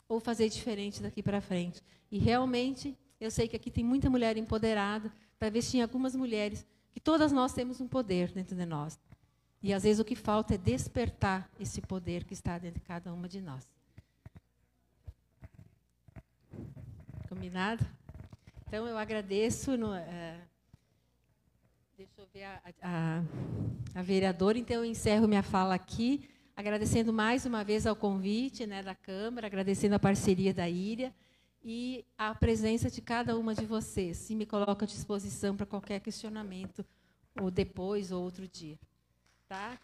ou fazer diferente daqui para frente. E, realmente, eu sei que aqui tem muita mulher empoderada, talvez tinha algumas mulheres, que todas nós temos um poder dentro de nós. E, às vezes, o que falta é despertar esse poder que está dentro de cada uma de nós. Combinado? Então, eu agradeço. Deixa eu ver a vereadora. Então, eu encerro minha fala aqui, agradecendo mais uma vez ao convite, né, da Câmara, agradecendo a parceria da Íria e a presença de cada uma de vocês. E me coloco à disposição para qualquer questionamento, ou depois, ou outro dia. Tá?